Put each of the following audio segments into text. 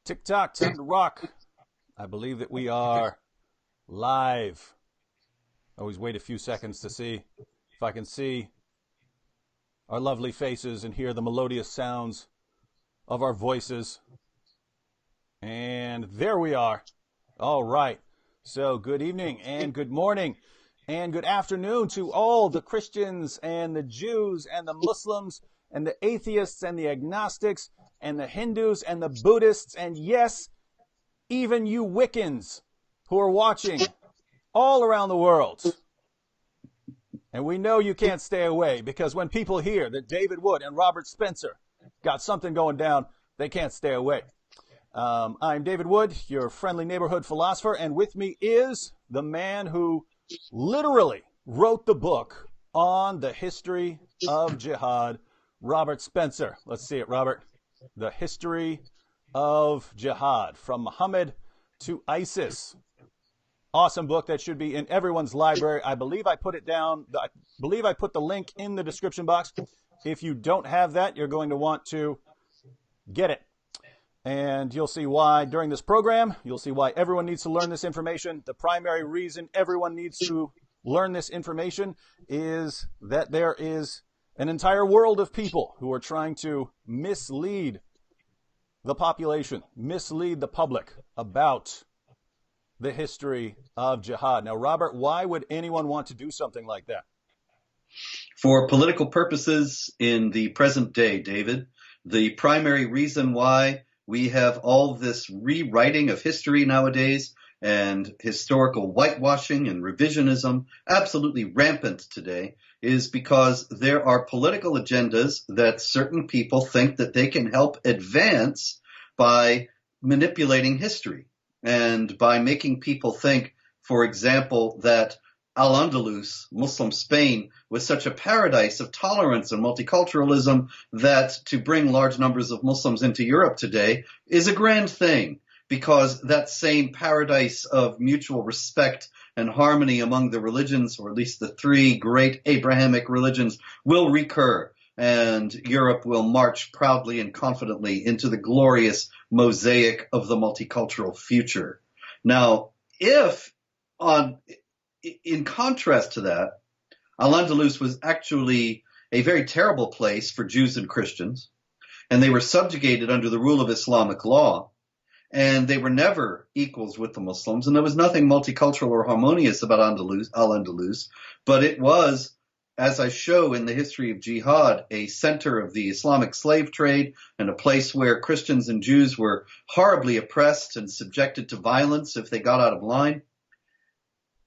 Tick-tock, time to rock. I believe that we are live. Always wait a few seconds to see if I can see our lovely faces and hear the melodious sounds of our voices. And there we are. All right. So good evening and good morning and good afternoon to all the Christians and the Jews and the Muslims and the atheists and the agnostics and the Hindus and the Buddhists and yes, even you Wiccans who are watching all around the world. And we know you can't stay away because when people hear that David Wood and Robert Spencer got something going down, they can't stay away. I'm David Wood, your friendly neighborhood philosopher, and with me is the man who literally wrote the book on the history of jihad, Robert Spencer. Let's see it, Robert. The History of Jihad, from Muhammad to ISIS. Awesome book that should be in everyone's library. I believe I put it down. I believe I put the link in the description box. If you don't have that, you're going to want to get it. And you'll see why during this program. You'll see why everyone needs to learn this information. The primary reason everyone needs to learn this information is that there is an entire world of people who are trying to mislead the population, mislead the public about the history of jihad. Now, Robert, why would anyone want to do something like that? For political purposes in the present day, David, the primary reason why we have all this rewriting of history nowadays and historical whitewashing and revisionism absolutely rampant today is because there are political agendas that certain people think that they can help advance by manipulating history and by making people think, for example, that Al-Andalus, Muslim Spain, was such a paradise of tolerance and multiculturalism that to bring large numbers of Muslims into Europe today is a grand thing, because that same paradise of mutual respect and harmony among the religions, or at least the three great Abrahamic religions, will recur, and Europe will march proudly and confidently into the glorious mosaic of the multicultural future. Now, if in contrast to that, Al-Andalus was actually a very terrible place for Jews and Christians, and they were subjugated under the rule of Islamic law, and they were never equals with the Muslims, and there was nothing multicultural or harmonious about Al-Andalus, but it was, as I show in the history of jihad, a center of the Islamic slave trade and a place where Christians and Jews were horribly oppressed and subjected to violence if they got out of line.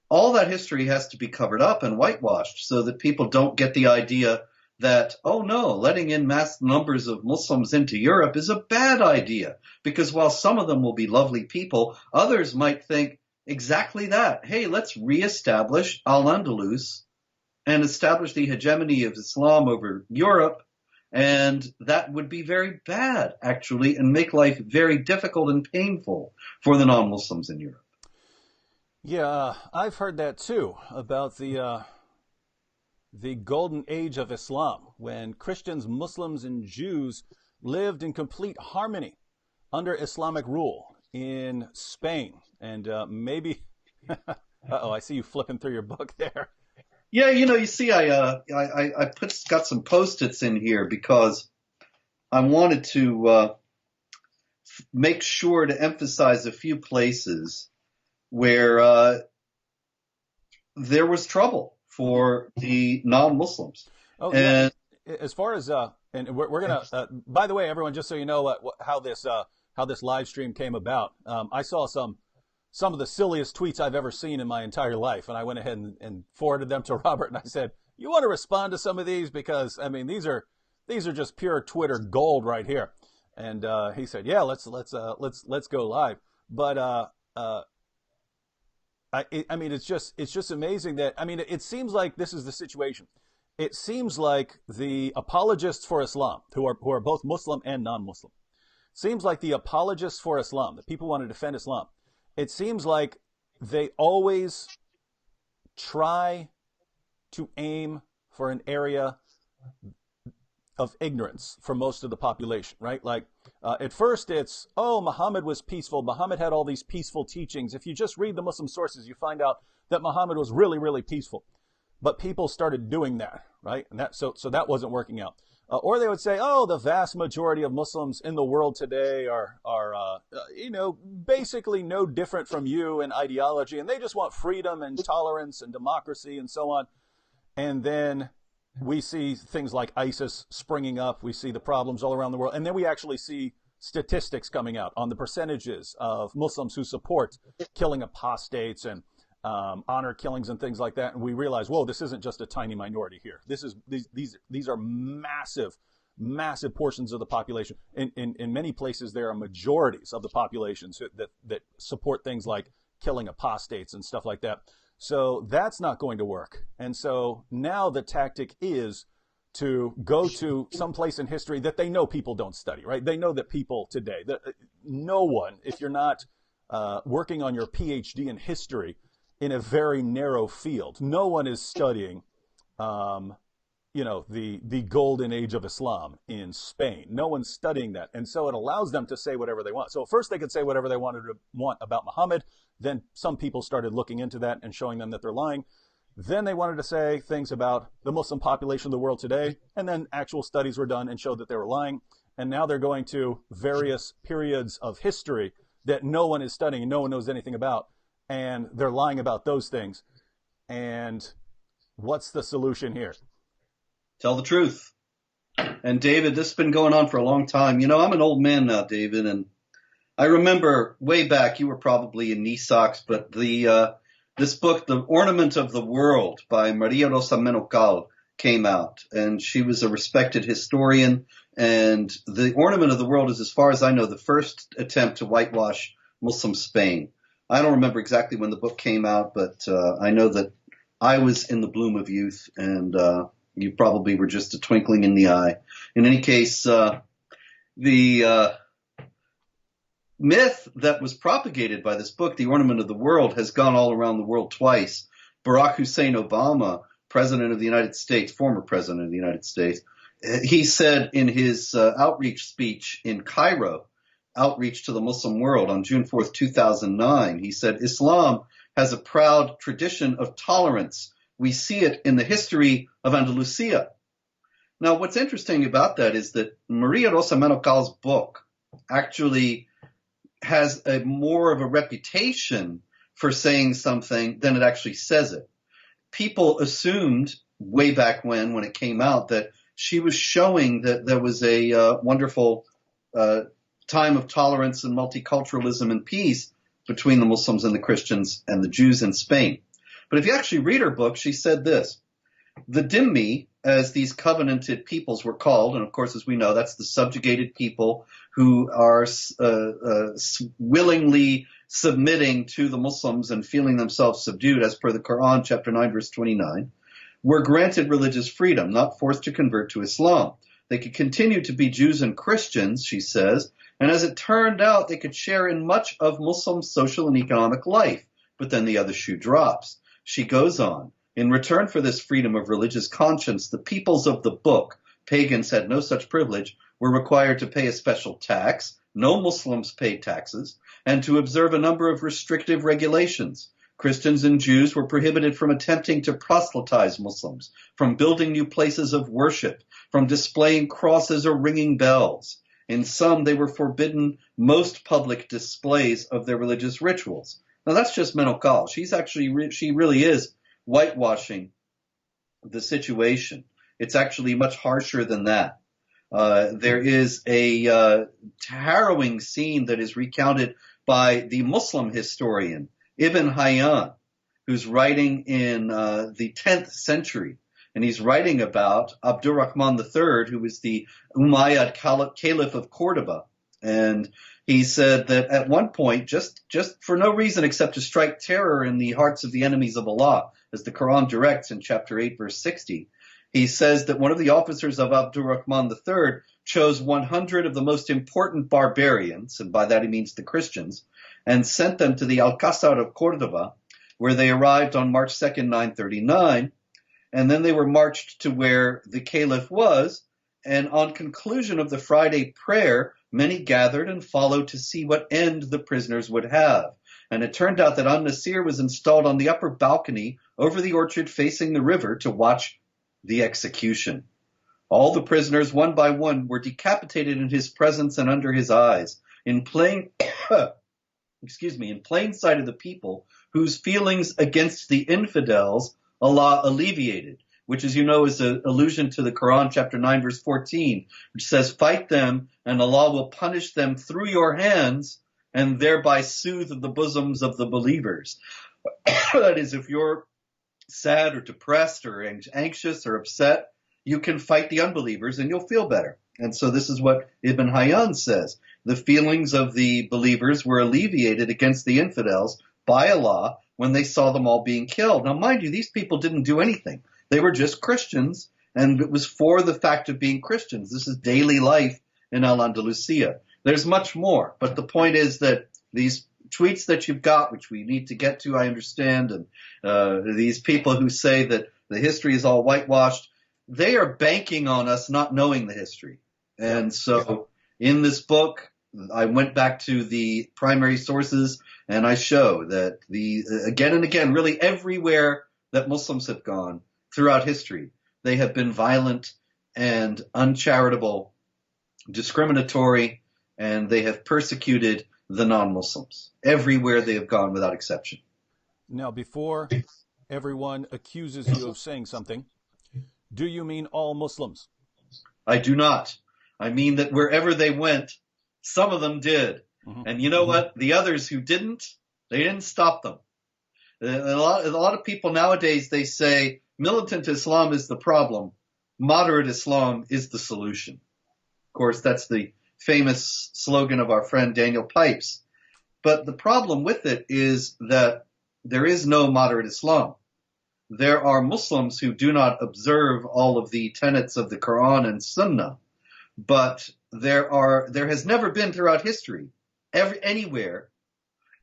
All that history has to be covered up and whitewashed so that people don't get the idea that, oh no, letting in mass numbers of Muslims into Europe is a bad idea, because while some of them will be lovely people, others might think exactly that. Hey, let's reestablish Al-Andalus and establish the hegemony of Islam over Europe, and that would be very bad, actually, and make life very difficult and painful for the non-Muslims in Europe. Yeah, I've heard that too, about the golden age of Islam, when Christians, Muslims, and Jews lived in complete harmony under Islamic rule in Spain. And maybe, uh-oh, I see you flipping through your book there. Yeah, you see, got some Post-its in here because I wanted to make sure to emphasize a few places where there was trouble for the non-Muslims. Oh, and yeah. As far as and we're gonna. By the way, everyone, just so you know how this live stream came about, I saw some of the silliest tweets I've ever seen in my entire life, and I went ahead and forwarded them to Robert, and I said, "You want to respond to some of these, because I mean these are just pure Twitter gold right here." And he said, "Yeah, let's go live." But I mean, it's just amazing that, I mean, it seems like this is the situation. It seems like the apologists for Islam, who are both Muslim and non-Muslim, seems like the apologists for Islam, the people who want to defend Islam, it seems like they always try to aim for an area of ignorance for most of the population, right? Like at first it's, oh, Muhammad was peaceful. Muhammad had all these peaceful teachings. If you just read the Muslim sources, you find out that Muhammad was really, really peaceful. But people started doing that, right? And so that wasn't working out. Or they would say, oh, the vast majority of Muslims in the world today are basically no different from you in ideology, and they just want freedom and tolerance and democracy and so on. And then we see things like ISIS springing up. We see the problems all around the world. And then we actually see statistics coming out on the percentages of Muslims who support killing apostates and honor killings and things like that, and we realize, whoa, this isn't just a tiny minority here. These are massive portions of the population. In many places, there are majorities of the populations that support things like killing apostates and stuff like that. So that's not going to work. And so now the tactic is to go to some place in history that they know people don't study, right? They know that people today, no one, if you're not working on your PhD in history, in a very narrow field. No one is studying, the golden age of Islam in Spain. No one's studying that. And so it allows them to say whatever they want. So at first they could say whatever they want about Muhammad. Then some people started looking into that and showing them that they're lying. Then they wanted to say things about the Muslim population of the world today. And then actual studies were done and showed that they were lying. And now they're going to various periods of history that no one is studying and no one knows anything about. And they're lying about those things. And what's the solution here? Tell the truth. And David, this has been going on for a long time. I'm an old man now, David, and I remember way back, you were probably in knee socks, but this book, The Ornament of the World by Maria Rosa Menocal, came out, and she was a respected historian. And The Ornament of the World is, as far as I know, the first attempt to whitewash Muslim Spain. I don't remember exactly when the book came out, but I know that I was in the bloom of youth, and you probably were just a twinkling in the eye. In any case, the myth that was propagated by this book, The Ornament of the World, has gone all around the world twice. Barack Hussein Obama, president of the United States, former president of the United States, he said in his outreach speech in Cairo, outreach to the Muslim world on June 4th, 2009, he said, Islam has a proud tradition of tolerance. We see it in the history of Andalusia. Now, what's interesting about that is that Maria Rosa Menocal's book actually has more of a reputation for saying something than it actually says it. People assumed way back when it came out, that she was showing that there was a wonderful time of tolerance and multiculturalism and peace between the Muslims and the Christians and the Jews in Spain. But if you actually read her book, she said this: the dhimmi, as these covenanted peoples were called, and of course, as we know, that's the subjugated people who are willingly submitting to the Muslims and feeling themselves subdued, as per the Quran, chapter 9, verse 29, were granted religious freedom, not forced to convert to Islam. They could continue to be Jews and Christians, she says, and as it turned out, they could share in much of Muslim social and economic life. But then the other shoe drops. She goes on. In return for this freedom of religious conscience, the peoples of the book, pagans had no such privilege, were required to pay a special tax. No Muslims paid taxes, and to observe a number of restrictive regulations. Christians and Jews were prohibited from attempting to proselytize Muslims, from building new places of worship, from displaying crosses or ringing bells. In some, they were forbidden most public displays of their religious rituals. Now, that's just Menocal. She really is whitewashing the situation. It's actually much harsher than that. There is a harrowing scene that is recounted by the Muslim historian Ibn Hayyan, who's writing in the 10th century. And he's writing about Abdurrahman III, who was the Umayyad Caliph of Cordoba. And he said that at one point, just for no reason except to strike terror in the hearts of the enemies of Allah, as the Quran directs in chapter 8, verse 60, he says that one of the officers of Abdurrahman III chose 100 of the most important barbarians, and by that he means the Christians, and sent them to the Alcázar of Cordoba, where they arrived on March 2nd, 939, and then they were marched to where the caliph was, And on conclusion of the Friday prayer, many gathered and followed to see what end the prisoners would have. And it turned out that An-Nasir was installed on the upper balcony over the orchard facing the river to watch the execution. All the prisoners, one by one, were decapitated in his presence and under his eyes, in plain, in plain sight of the people, whose feelings against the infidels Allah alleviated, which, as you know, is an allusion to the Quran, chapter 9, verse 14, which says, fight them, and Allah will punish them through your hands, and thereby soothe the bosoms of the believers. That is, if you're sad or depressed or anxious or upset, you can fight the unbelievers and you'll feel better. And so this is what Ibn Hayyan says. The feelings of the believers were alleviated against the infidels by Allah when they saw them all being killed. Now, mind you, these people didn't do anything. They were just Christians, and it was for the fact of being Christians. This is daily life in Al-Andalusia. There's much more, but the point is that these tweets that you've got, which we need to get to, I understand, and these people who say that the history is all whitewashed, they are banking on us not knowing the history. And so in this book, I went back to the primary sources, and I show that again and again, really everywhere that Muslims have gone throughout history, they have been violent and uncharitable, discriminatory, and they have persecuted the non-Muslims everywhere they have gone without exception. Now, before everyone accuses you of saying something, do you mean all Muslims? I do not. I mean that wherever they went, some of them did. Mm-hmm. And you know what? The others who didn't, they didn't stop them. A lot of people nowadays, they say militant Islam is the problem. Moderate Islam is the solution. Of course, that's the famous slogan of our friend Daniel Pipes. But the problem with it is that there is no moderate Islam. There are Muslims who do not observe all of the tenets of the Quran and Sunnah, but there has never been throughout history, anywhere,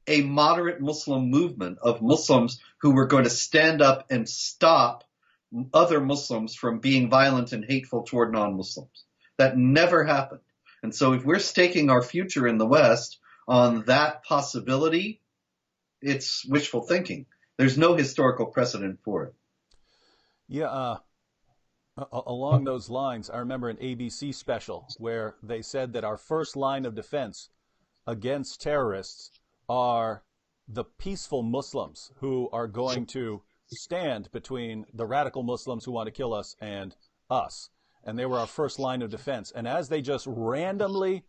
a moderate Muslim movement of Muslims who were going to stand up and stop other Muslims from being violent and hateful toward non-Muslims. That never happened. And so if we're staking our future in the West on that possibility, it's wishful thinking. There's no historical precedent for it. Yeah, along those lines, I remember an ABC special where they said that our first line of defense against terrorists are the peaceful Muslims who are going to stand between the radical Muslims who want to kill us and us. And they were our first line of defense. And as they just randomly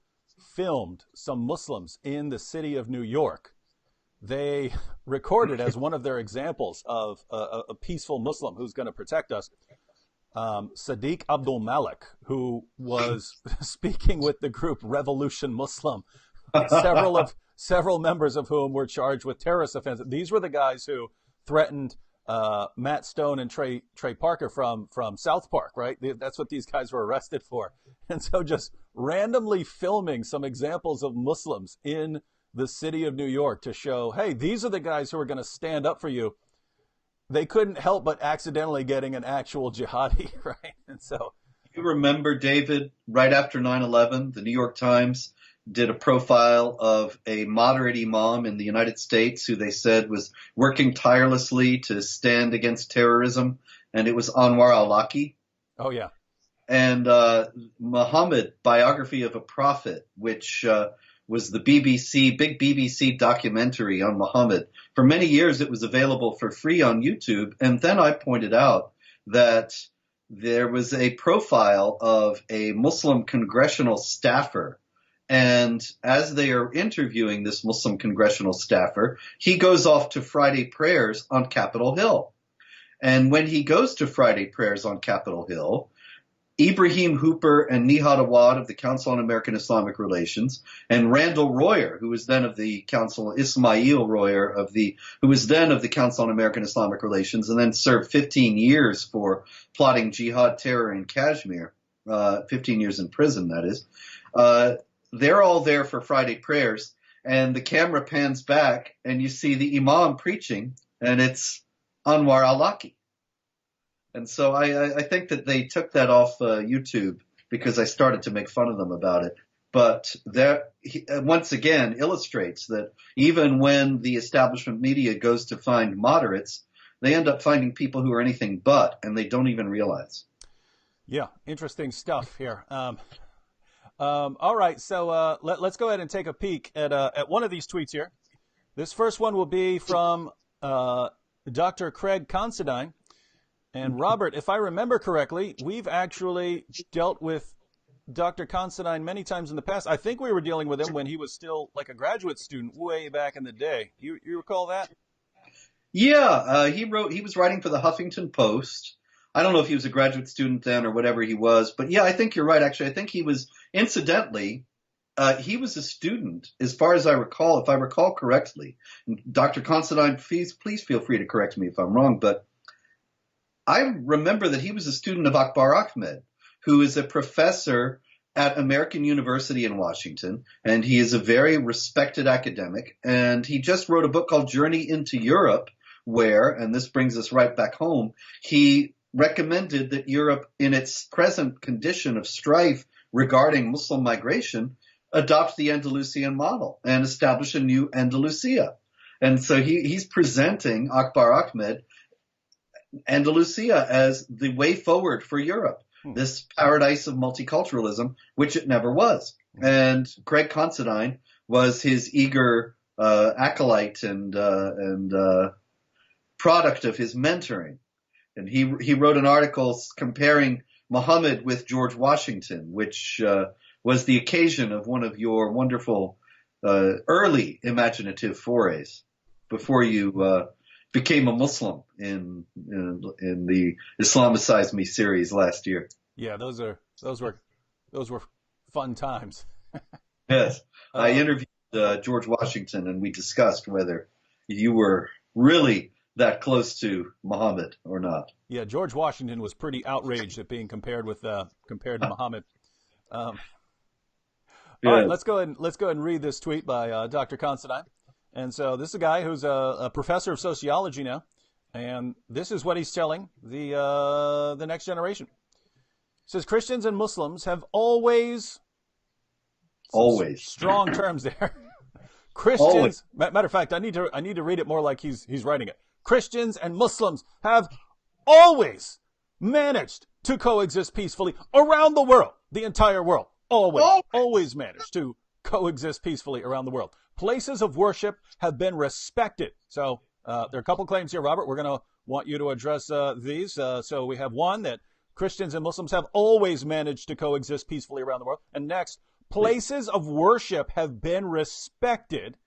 filmed some Muslims in the city of New York, they recorded as one of their examples of a peaceful Muslim who's going to protect us, Sadiq Abdul Malik, who was speaking with the group Revolution Muslim, several members of whom were charged with terrorist offenses. These were the guys who threatened Matt Stone and Trey Parker from South Park, right? That's what these guys were arrested for. And so just randomly filming some examples of Muslims in the city of New York to show, hey, these are the guys who are going to stand up for you. They couldn't help but accidentally getting an actual jihadi, right? And so, you remember, David, right after 9/11, the New York Times did a profile of a moderate imam in the United States who they said was working tirelessly to stand against terrorism, and it was Anwar al-Awlaki. Oh, yeah. And Muhammad, Biography of a Prophet, which was the big BBC documentary on Muhammad. For many years, it was available for free on YouTube. And then I pointed out that there was a profile of a Muslim congressional staffer. And as they are interviewing this Muslim congressional staffer, he goes off to Friday prayers on Capitol Hill. And when he goes to Friday prayers on Capitol Hill, Ibrahim Hooper and Nihad Awad of the Council on American Islamic Relations, and Randall Royer, who was then of the Council, Ismail Royer, who was then of the Council on American Islamic Relations, and then served 15 years for plotting jihad terror in Kashmir, 15 years in prison, that is. They're all there for Friday prayers, and the camera pans back, and you see the imam preaching, and it's Anwar al-Awlaki. And so I think that they took that off YouTube because I started to make fun of them about it. But that once again illustrates that even when the establishment media goes to find moderates, they end up finding people who are anything but, and they don't even realize. Yeah, interesting stuff here. All right, so let's go ahead and take a peek at one of these tweets here. This first one will be from Dr. Craig Considine. And Robert, if I remember correctly, we've actually dealt with Dr. Considine many times in the past. I think we were dealing with him when he was still like a graduate student way back in the day. You recall that? Yeah, he was writing for the Huffington Post. I don't know if he was a graduate student then or whatever he was, but yeah, I think you're right. Actually, I think he was, incidentally, he was a student, as far as I recall, if I recall correctly. Dr. Considine, please feel free to correct me if I'm wrong, but I remember that he was a student of Akbar Ahmed, who is a professor at American University in Washington, and he is a very respected academic, and he just wrote a book called Journey into Europe, where, and this brings us right back home, he recommended that Europe, in its present condition of strife regarding Muslim migration, adopt the Andalusian model and establish a new Andalusia. And so he's presenting Akbar Ahmed Andalusia as the way forward for Europe, this paradise of multiculturalism, which it never was. And Craig Considine was his eager acolyte and product of his mentoring. And he wrote an article comparing Muhammad with George Washington, which was the occasion of one of your wonderful early imaginative forays before you became a Muslim in the Islamicize Me series last year. Yeah, those were fun times. Yes, I interviewed George Washington, and we discussed whether you were really that close to Muhammad or not. Yeah, George Washington was pretty outraged at being compared to Muhammad. All right, let's go ahead and read this tweet by Dr. Considine. And so this is a guy who's a professor of sociology now, and this is what he's telling the next generation. He says Christians and Muslims have always strong terms there. Christians, always. Matter of fact, I need to read it more like he's writing it. Christians and Muslims have always managed to coexist peacefully around the world, the entire world. Always managed to coexist peacefully around the world. Places of worship have been respected. So there are a couple claims here, Robert. We're going to want you to address these. So we have one, that Christians and Muslims have always managed to coexist peacefully around the world. And next, places of worship have been respected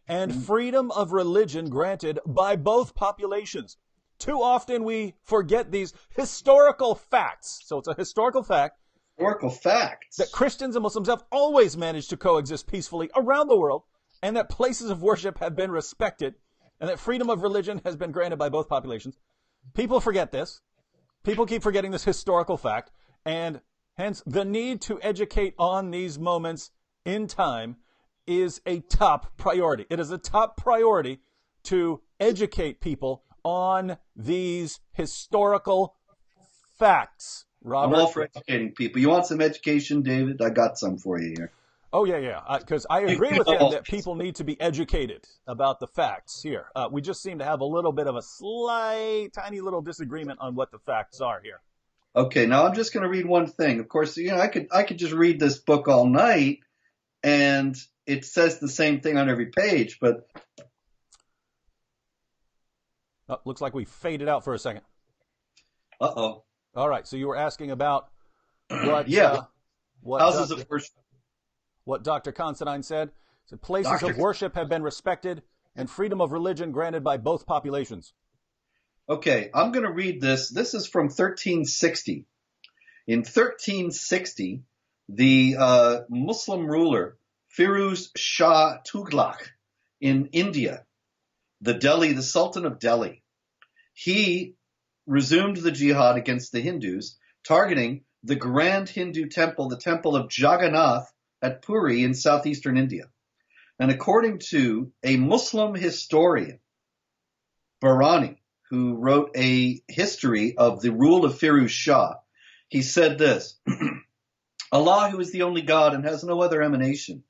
and freedom of religion granted by both populations. Too often we forget these historical facts. So it's a historical fact. Historical facts. That Christians and Muslims have always managed to coexist peacefully around the world, and that places of worship have been respected, and that freedom of religion has been granted by both populations. People forget this. People keep forgetting this historical fact, and hence the need to educate on these moments in time is a top priority. It is a top priority to educate people on these historical facts. Robert? I'm all for educating people. You want some education, David? I got some for you here. Oh, yeah. Because I agree with him that people need to be educated about the facts here. We just seem to have a little bit of a slight, tiny little disagreement on what the facts are here. Okay, now I'm just going to read one thing. Of course, I could just read this book all night, and it says the same thing on every page, but... Oh, looks like we faded out for a second. Uh-oh. All right, so you were asking about what... what houses of worship. What Dr. Considine said. So places of worship have been respected and freedom of religion granted by both populations. Okay, I'm going to read this. This is from 1360. In 1360, the Muslim ruler Firuz Shah Tughlaq in India, the Sultan of Delhi, he resumed the jihad against the Hindus, targeting the grand Hindu temple, the temple of Jagannath at Puri in southeastern India. And according to a Muslim historian, Barani, who wrote a history of the rule of Firuz Shah, he said this: Allah, who is the only God and has no other emanation,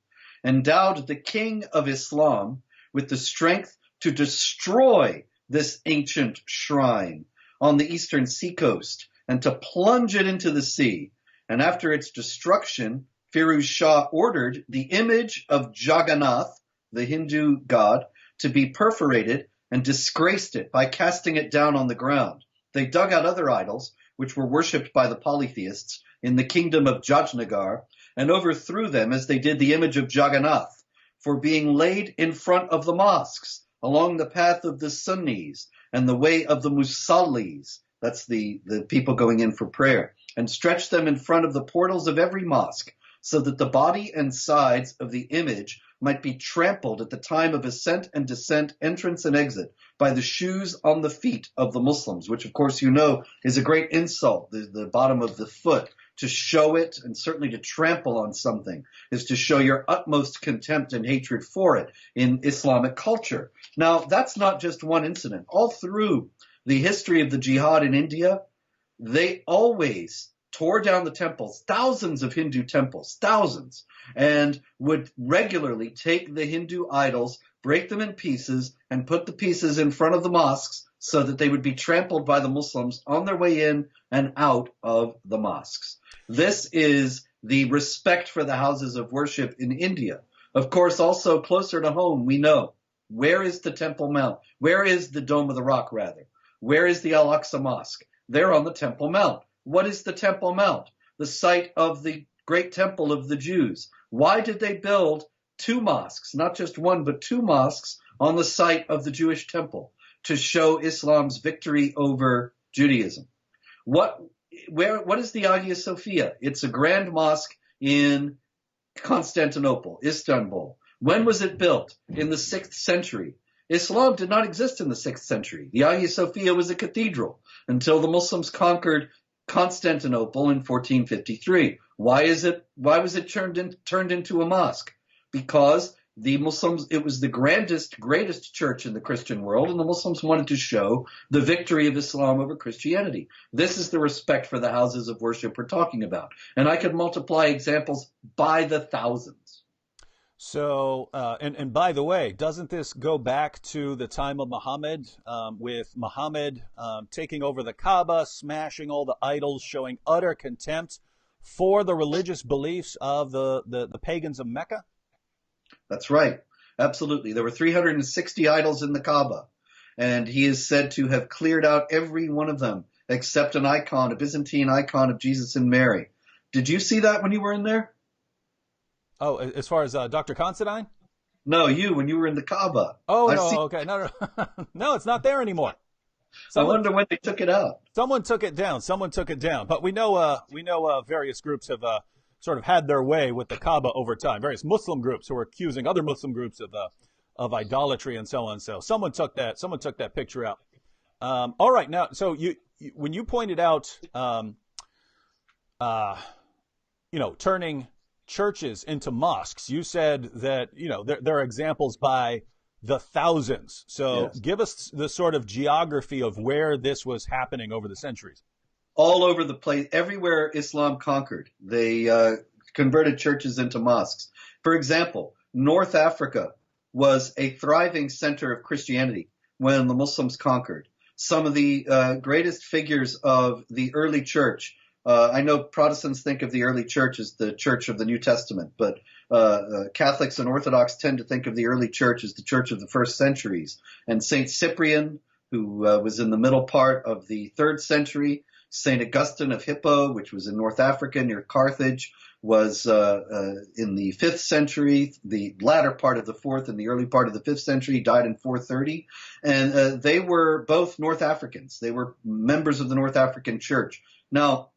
endowed the king of Islam with the strength to destroy this ancient shrine on the eastern seacoast and to plunge it into the sea. And after its destruction, Firuz Shah ordered the image of Jagannath, the Hindu god, to be perforated and disgraced it by casting it down on the ground. They dug out other idols, which were worshipped by the polytheists in the kingdom of Jajnagar, and overthrew them as they did the image of Jagannath, for being laid in front of the mosques, along the path of the Sunnis and the way of the Musallis, that's the people going in for prayer, and stretched them in front of the portals of every mosque, so that the body and sides of the image might be trampled at the time of ascent and descent, entrance and exit, by the shoes on the feet of the Muslims, which of course you know is a great insult, the bottom of the foot. To show it, and certainly to trample on something, is to show your utmost contempt and hatred for it in Islamic culture. Now, that's not just one incident. All through the history of the jihad in India, they always tore down the temples, thousands of Hindu temples, thousands, and would regularly take the Hindu idols, break them in pieces, and put the pieces in front of the mosques so that they would be trampled by the Muslims on their way in and out of the mosques. This is the respect for the houses of worship in India. Of course, also closer to home, we know, where is the Temple Mount? Where is the Dome of the Rock, rather? Where is the Al-Aqsa Mosque? They're on the Temple Mount. What is the Temple Mount? The site of the great temple of the Jews. Why did they build two mosques, not just one, but two mosques on the site of the Jewish temple to show Islam's victory over Judaism? What is the Hagia Sophia? It's a grand mosque in Constantinople, Istanbul. When was it built? In the 6th century. Islam did not exist in the 6th century. The Hagia Sophia was a cathedral until the Muslims conquered Constantinople in 1453. Why was it turned into a mosque? Because the Muslims, it was the greatest church in the Christian world, and the Muslims wanted to show the victory of Islam over Christianity. This is the respect for the houses of worship we're talking about. And I could multiply examples by the thousands. So, and by the way, doesn't this go back to the time of Muhammad, with Muhammad taking over the Kaaba, smashing all the idols, showing utter contempt for the religious beliefs of the pagans of Mecca? That's right. Absolutely. There were 360 idols in the Kaaba, and he is said to have cleared out every one of them except an icon, a Byzantine icon of Jesus and Mary. Did you see that when you were in there? Oh, as far as Dr. Considine? No, when you were in the Kaaba. Oh, no, okay. No, no, it's not there anymore. I wonder when they took it out. Someone took it down. But we know various groups have sort of had their way with the Kaaba over time. Various Muslim groups who are accusing other Muslim groups of idolatry and so on. So someone took that picture out. All right, now, so when you pointed out, turning churches into mosques, you said that there are examples by the thousands. So yes. Give us the sort of geography of where this was happening over the centuries. All over the place, everywhere Islam conquered, they converted churches into mosques. For example, North Africa was a thriving center of Christianity when the Muslims conquered. Some of the greatest figures of the early church, I know Protestants think of the early church as the church of the New Testament, but Catholics and Orthodox tend to think of the early church as the church of the first centuries. And St. Cyprian, who was in the middle part of the 3rd century, St. Augustine of Hippo, which was in North Africa near Carthage, was in the 5th century, the latter part of the 4th and the early part of the 5th century, died in 430. And they were both North Africans. They were members of the North African Church. Now,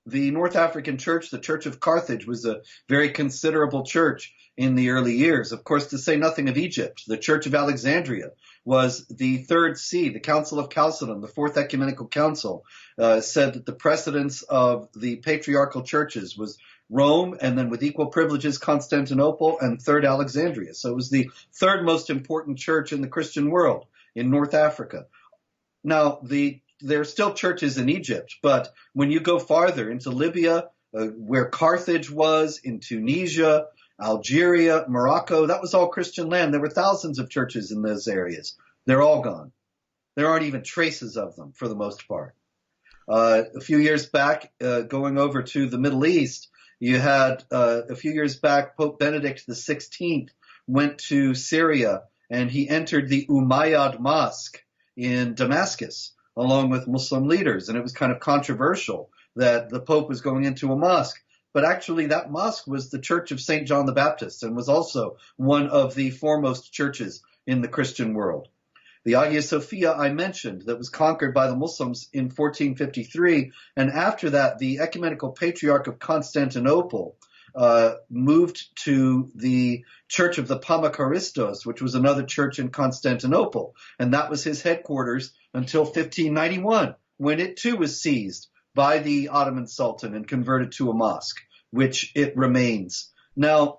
the North African Church, the Church of Carthage, was a very considerable church in the early years. Of course, to say nothing of Egypt, the Church of Alexandria was the 3rd see. The Council of Chalcedon, the 4th Ecumenical Council, said that the precedence of the patriarchal churches was Rome, and then with equal privileges, Constantinople, and 3rd Alexandria. So it was the 3rd most important church in the Christian world in North Africa. Now, there are still churches in Egypt, but when you go farther into Libya, where Carthage was, in Tunisia, Algeria, Morocco. That was all Christian land. There were thousands of churches in those areas. They're all gone. There aren't even traces of them for the most part. A few years back, going over to the Middle East, you had a few years back, Pope Benedict XVI went to Syria and he entered the Umayyad Mosque in Damascus along with Muslim leaders. And it was kind of controversial that the Pope was going into a mosque. But actually, that mosque was the Church of St. John the Baptist and was also one of the foremost churches in the Christian world. The Hagia Sophia I mentioned that was conquered by the Muslims in 1453. And after that, the Ecumenical Patriarch of Constantinople moved to the Church of the Pamacaristos, which was another church in Constantinople. And that was his headquarters until 1591, when it too was seized by the Ottoman Sultan and converted to a mosque, which it remains. Now,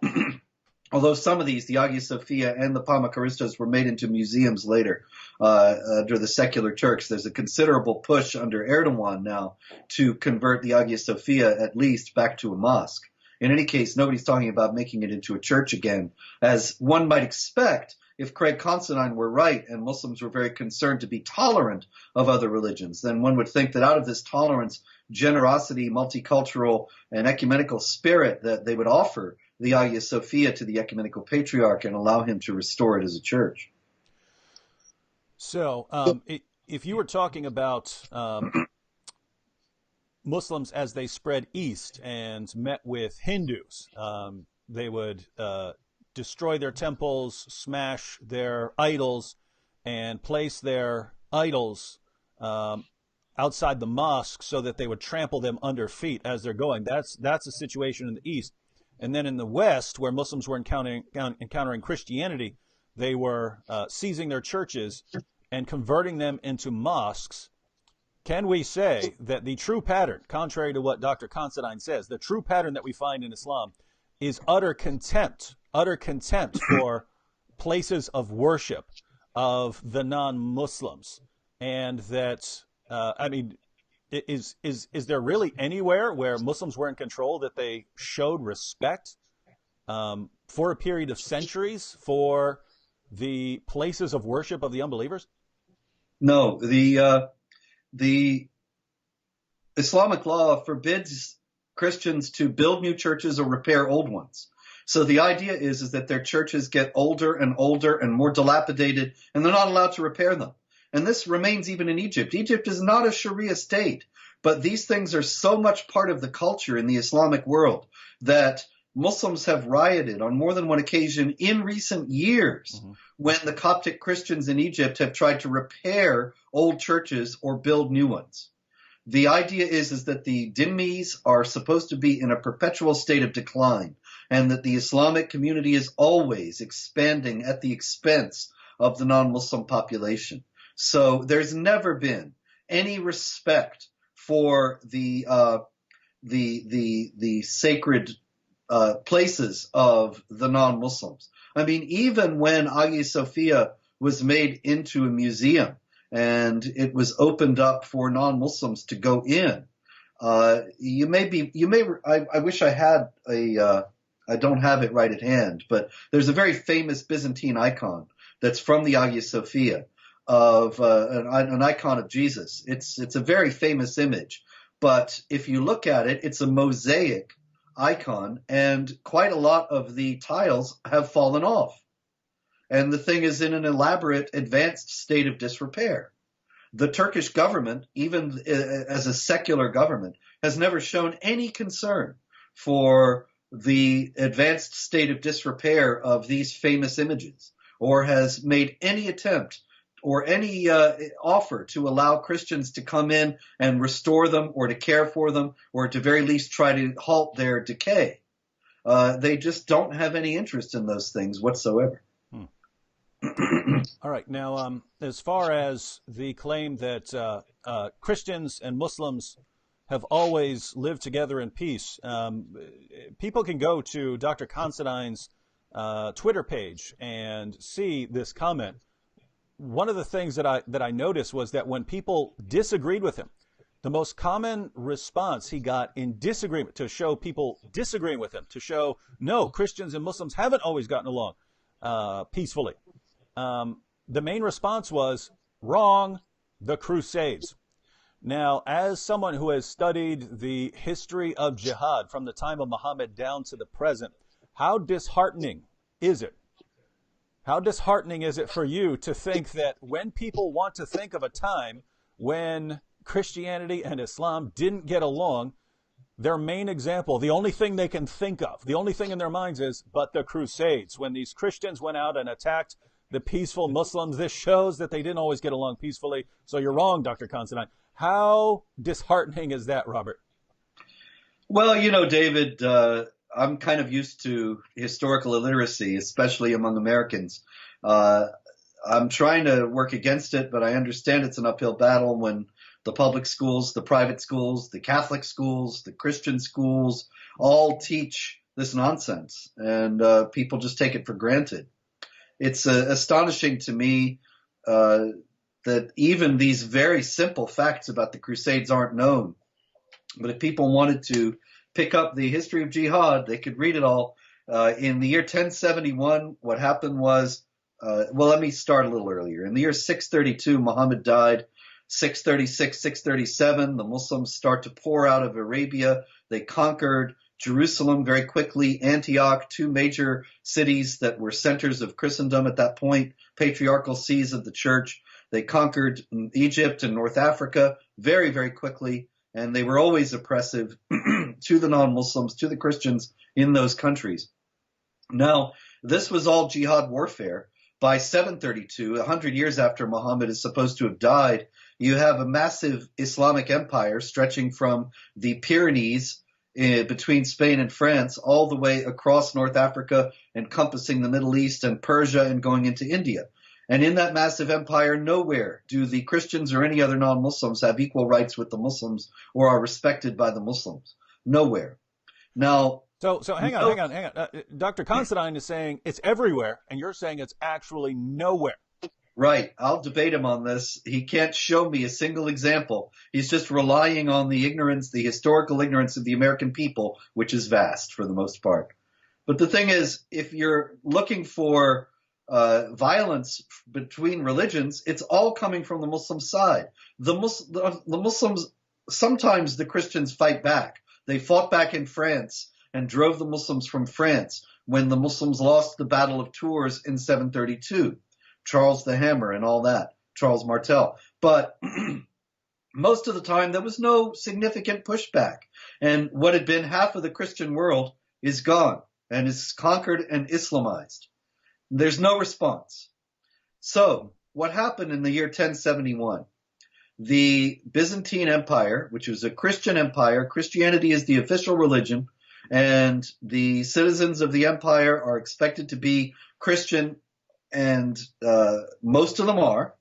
although some of these, the Hagia Sophia and the Pamacaristos, were made into museums later under the secular Turks, there's a considerable push under Erdogan now to convert the Hagia Sophia at least back to a mosque. In any case, nobody's talking about making it into a church again, as one might expect if Craig Considine were right and Muslims were very concerned to be tolerant of other religions. Then one would think that out of this tolerance, generosity, multicultural, and ecumenical spirit that they would offer the Hagia Sophia to the Ecumenical Patriarch and allow him to restore it as a church. So if you were talking about Muslims as they spread east and met with Hindus, they would destroy their temples, smash their idols, and place their idols outside the mosque so that they would trample them under feet as they're going. That's a situation in the east. And then in the west, where Muslims were encountering Christianity, they were seizing their churches and converting them into mosques. Can we say that the true pattern, contrary to what Dr. Considine says, the true pattern that we find in Islam is utter contempt for places of worship of the non-Muslims? And that, is there really anywhere where Muslims were in control that they showed respect for a period of centuries for the places of worship of the unbelievers? No, the Islamic law forbids Christians to build new churches or repair old ones. So the idea is that their churches get older and older and more dilapidated, and they're not allowed to repair them. And this remains even in Egypt. Egypt is not a Sharia state, but these things are so much part of the culture in the Islamic world that Muslims have rioted on more than one occasion in recent years when the Coptic Christians in Egypt have tried to repair old churches or build new ones. The idea is that the dhimmis are supposed to be in a perpetual state of decline, and that the Islamic community is always expanding at the expense of the non-Muslim population. So there's never been any respect for the sacred places of the non-Muslims. I mean, even when Hagia Sophia was made into a museum and it was opened up for non-Muslims to go in, I wish I had I don't have it right at hand, but there's a very famous Byzantine icon that's from the Hagia Sophia of an icon of Jesus. It's a very famous image, but if you look at it, it's a mosaic icon, and quite a lot of the tiles have fallen off. And the thing is in an elaborate, advanced state of disrepair. The Turkish government, even as a secular government, has never shown any concern for the advanced state of disrepair of these famous images, or has made any attempt or any offer to allow Christians to come in and restore them or to care for them or at the very least try to halt their decay. They just don't have any interest in those things whatsoever. All right. Now, as far as the claim that Christians and Muslims have always lived together in peace, people can go to Dr. Considine's Twitter page and see this comment. One of the things that I noticed was that when people disagreed with him, the most common response he got in disagreement, to show people disagreeing with him, to show, no, Christians and Muslims haven't always gotten along peacefully. The main response was, wrong, the Crusades. Now, as someone who has studied the history of jihad from the time of Muhammad down to the present, how disheartening is it? How disheartening is it for you to think that when people want to think of a time when Christianity and Islam didn't get along, their main example, the only thing they can think of, the only thing in their minds is, but the Crusades, when these Christians went out and attacked the peaceful Muslims, this shows that they didn't always get along peacefully. So you're wrong, Dr. Constantine. How disheartening is that, Robert? Well, David, I'm kind of used to historical illiteracy, especially among Americans. I'm trying to work against it, but I understand it's an uphill battle when the public schools, the private schools, the Catholic schools, the Christian schools all teach this nonsense, and people just take it for granted. It's astonishing to me that even these very simple facts about the Crusades aren't known. But if people wanted to pick up the history of jihad, they could read it all. In the year 1071, what happened was, let me start a little earlier. In the year 632, Muhammad died. 636, 637, the Muslims start to pour out of Arabia. They conquered Jerusalem very quickly, Antioch, two major cities that were centers of Christendom at that point, patriarchal sees of the church. They conquered Egypt and North Africa very, very quickly, and they were always oppressive to the non-Muslims, to the Christians in those countries. Now, this was all jihad warfare. By 732, 100 years after Muhammad is supposed to have died, you have a massive Islamic empire stretching from the Pyrenees between Spain and France all the way across North Africa, encompassing the Middle East and Persia and going into India. And in that massive empire, nowhere do the Christians or any other non-Muslims have equal rights with the Muslims or are respected by the Muslims. Nowhere. Now, So hang on. Dr. Constantine is saying it's everywhere, and you're saying it's actually nowhere. Right. I'll debate him on this. He can't show me a single example. He's just relying on the ignorance, the historical ignorance of the American people, which is vast for the most part. But the thing is, if you're looking for violence between religions, it's all coming from the Muslim side. The Muslims, sometimes the Christians fight back. They fought back in France and drove the Muslims from France when the Muslims lost the Battle of Tours in 732. Charles the Hammer and all that, Charles Martel. But most of the time, there was no significant pushback. And what had been half of the Christian world is gone and is conquered and Islamized. There's no response. So what happened in the year 1071? The Byzantine Empire, which was a Christian empire, Christianity is the official religion, and the citizens of the empire are expected to be Christian, and most of them are.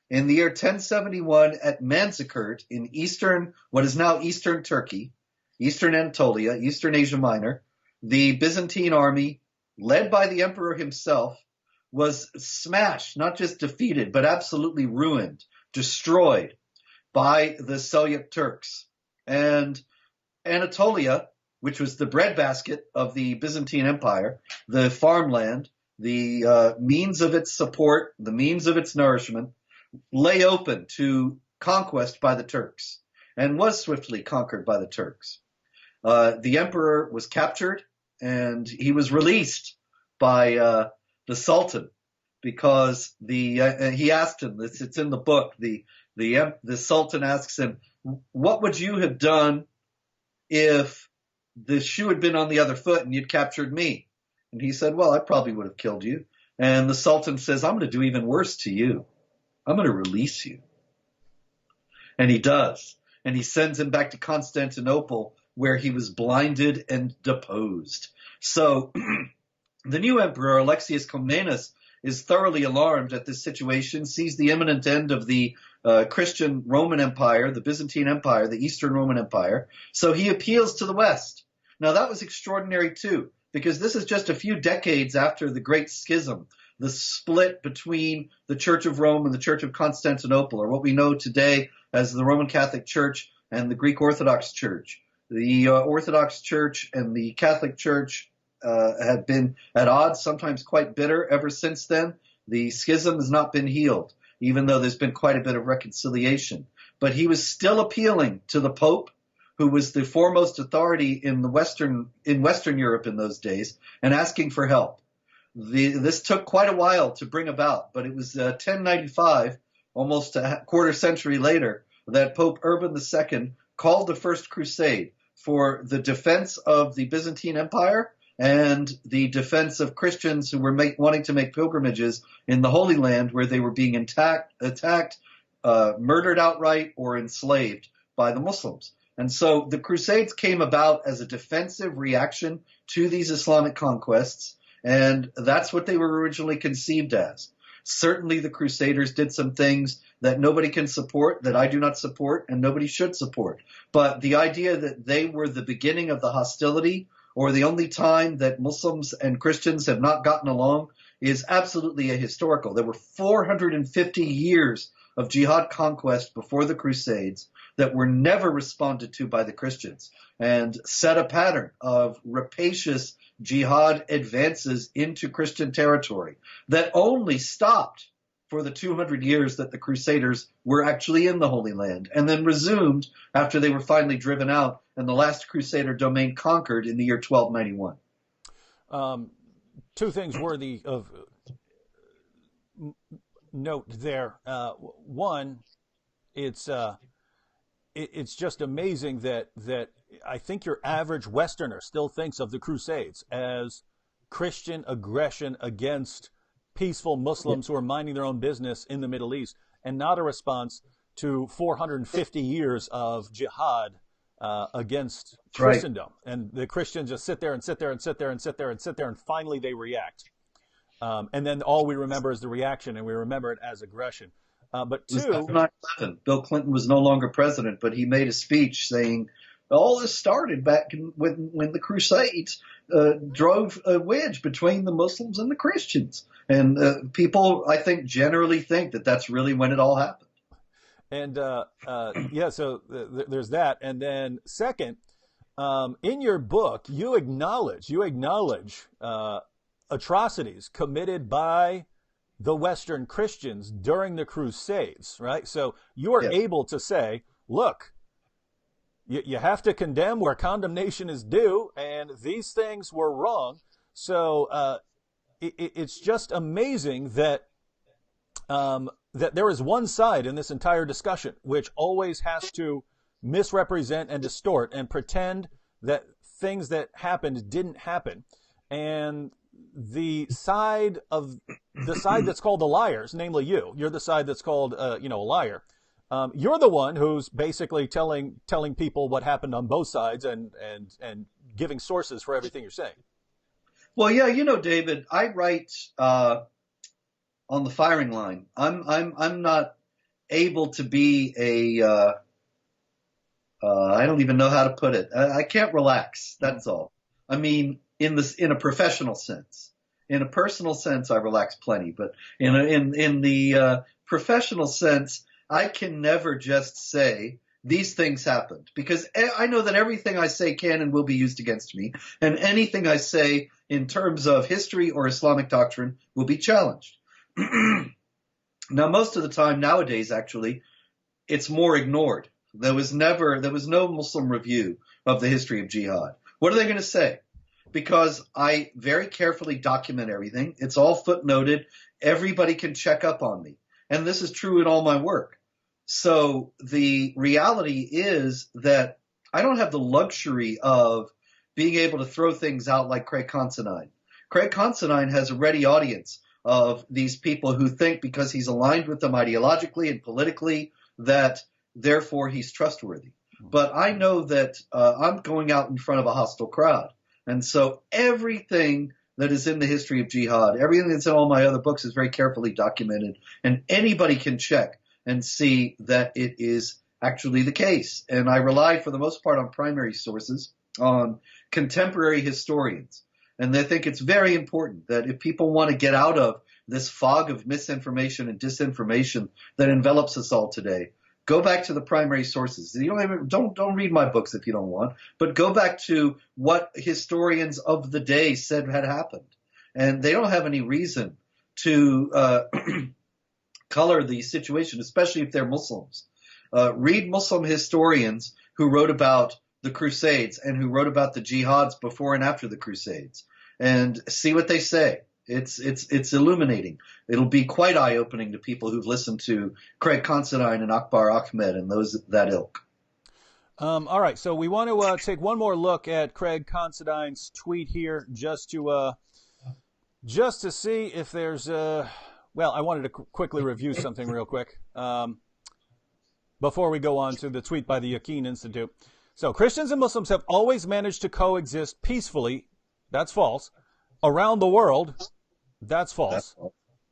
In the year 1071 at Manzikert in what is now eastern Turkey, eastern Anatolia, eastern Asia Minor, the Byzantine army, led by the emperor himself, was smashed, not just defeated, but absolutely ruined, destroyed by the Seljuk Turks. And Anatolia, which was the breadbasket of the Byzantine Empire, the farmland, the means of its support, the means of its nourishment, lay open to conquest by the Turks and was swiftly conquered by the Turks. The emperor was captured and he was released by the Sultan because he asked him, it's in the book, the Sultan asks him, what would you have done if the shoe had been on the other foot and you'd captured me? And he said, well, I probably would have killed you. And the Sultan says, I'm going to do even worse to you. I'm going to release you. And he does. And he sends him back to Constantinople, where he was blinded and deposed. So the new emperor, Alexius Comnenus, is thoroughly alarmed at this situation, sees the imminent end of the Christian Roman Empire, the Byzantine Empire, the Eastern Roman Empire. So he appeals to the West. Now, that was extraordinary, too, because this is just a few decades after the Great Schism, the split between the Church of Rome and the Church of Constantinople, or what we know today as the Roman Catholic Church and the Greek Orthodox Church. The Orthodox Church and the Catholic Church have been at odds, sometimes quite bitter ever since then. The schism has not been healed, even though there's been quite a bit of reconciliation. But he was still appealing to the Pope, who was the foremost authority in Western Europe in those days, and asking for help. This took quite a while to bring about, but it was 1095, almost a quarter century later, that Pope Urban II called the First Crusade for the defense of the Byzantine Empire and the defense of Christians who were wanting to make pilgrimages in the Holy Land, where they were being attacked, murdered outright, or enslaved by the Muslims. And so the Crusades came about as a defensive reaction to these Islamic conquests, and that's what they were originally conceived as. Certainly the Crusaders did some things that nobody can support, that I do not support, and nobody should support. But the idea that they were the beginning of the hostility, or the only time that Muslims and Christians have not gotten along, is absolutely ahistorical. There were 450 years of jihad conquest before the Crusades that were never responded to by the Christians, and set a pattern of rapacious jihad advances into Christian territory that only stopped for the 200 years that the Crusaders were actually in the Holy Land, and then resumed after they were finally driven out and the last Crusader domain conquered in the year 1291. Two things worthy of note there. One, it's just amazing that I think your average Westerner still thinks of the Crusades as Christian aggression against peaceful Muslims who are minding their own business in the Middle East, and not a response to 450 years of jihad against Christendom. Right. And the Christians just sit there and sit there and sit there and sit there and sit there, and finally they react. And then all we remember is the reaction, and we remember it as aggression. But two, 9/11. Bill Clinton was no longer president, but he made a speech saying all this started back when the Crusades drove a wedge between the Muslims and the Christians. And people, I think, generally think that that's really when it all happened. And so there's that. And then second, in your book, you acknowledge atrocities committed by the Western Christians during the Crusades, right? So you are able to say, look, you have to condemn where condemnation is due, and these things were wrong. So it's just amazing that that there is one side in this entire discussion which always has to misrepresent and distort and pretend that things that happened didn't happen, and the side that's called the liars, namely you're the side that's called a liar. You're the one who's basically telling people what happened on both sides and giving sources for everything you're saying. Well, yeah, David, I write on the firing line. I'm not able to be I don't even know how to put it. I can't relax. That's all. I mean, in a professional sense. In a personal sense, I relax plenty, but in the professional sense, I can never just say these things happened, because I know that everything I say can and will be used against me, and anything I say in terms of history or Islamic doctrine will be challenged. Now, most of the time nowadays, actually, it's more ignored. There was no Muslim review of the history of jihad. What are they going to say? Because I very carefully document everything. It's all footnoted. Everybody can check up on me. And this is true in all my work. So the reality is that I don't have the luxury of being able to throw things out like Craig Considine. Craig Considine has a ready audience of these people who think because he's aligned with them ideologically and politically that therefore he's trustworthy. But I know that I'm going out in front of a hostile crowd. And so everything that is in the history of jihad, everything that's in all my other books is very carefully documented, and anybody can check and see that it is actually the case. And I rely for the most part on primary sources, on contemporary historians. And they think it's very important that if people want to get out of this fog of misinformation and disinformation that envelops us all today, Go back to the primary sources. Don't read my books if you don't want, but go back to what historians of the day said had happened, and they don't have any reason to color the situation, especially if they're Muslims. Read Muslim historians who wrote about the Crusades and who wrote about the Jihads before and after the Crusades, and see what they say. It's illuminating. It'll be quite eye-opening to people who've listened to Craig Considine and Akbar Ahmed and those that ilk. All right, so we want to take one more look at Craig Considine's tweet here, just to see if there's well, I wanted to quickly review something real quick before we go on to the tweet by the Yaqeen Institute. So Christians and Muslims have always managed to coexist peacefully. That's false. Around the world. That's false.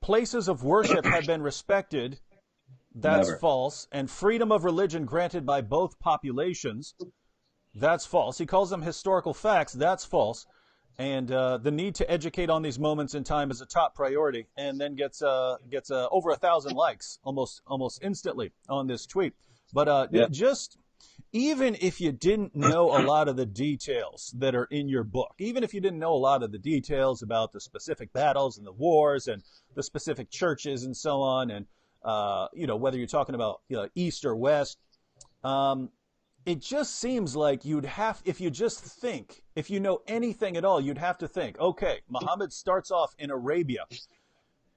Places of worship have been respected. That's Never. false. And freedom of religion granted by both populations. That's false. He calls them historical facts. That's false. And the need to educate on these moments in time is a top priority, and then gets over 1,000 likes almost instantly on this tweet. But just even if you didn't know a lot of the details that are in your book, even if you didn't know a lot of the details about the specific battles and the wars and the specific churches and so on, and whether you're talking about East or West, it just seems like if you know anything at all, you'd have to think, okay, Muhammad starts off in Arabia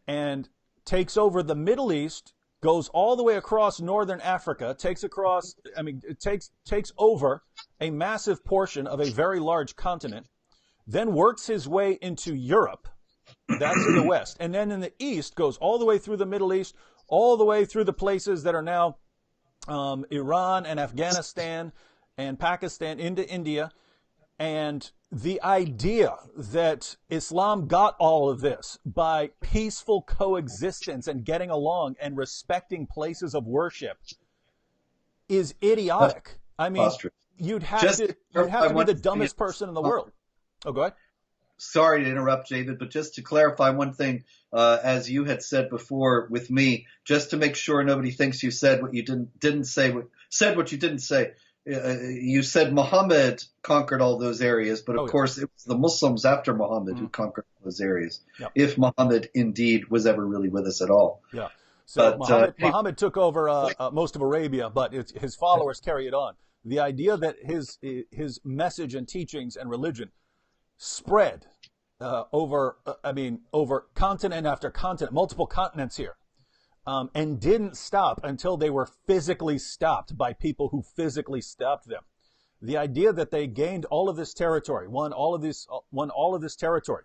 and takes over the Middle East, goes all the way across northern Africa, takes over a massive portion of a very large continent, then works his way into Europe. That's in the West. And then in the East, goes all the way through the Middle East, all the way through the places that are now Iran and Afghanistan and Pakistan into India. And the idea that Islam got all of this by peaceful coexistence and getting along and respecting places of worship is idiotic. I mean, you'd have to be the dumbest person in the world. Oh, go ahead. Sorry to interrupt, David, but just to clarify one thing, as you had said before with me, just to make sure nobody thinks you said what you didn't say, said what you didn't say. You said Muhammad conquered all those areas, but of course it was the Muslims after Muhammad who conquered those areas. Yep. If Muhammad indeed was ever really with us at all. Yeah. So Muhammad took over most of Arabia, but his followers carry it on. The idea that his message and teachings and religion spread over continent after continent, multiple continents here, and didn't stop until they were physically stopped by people who physically stopped them. The idea that they gained all of this territory, won all of this territory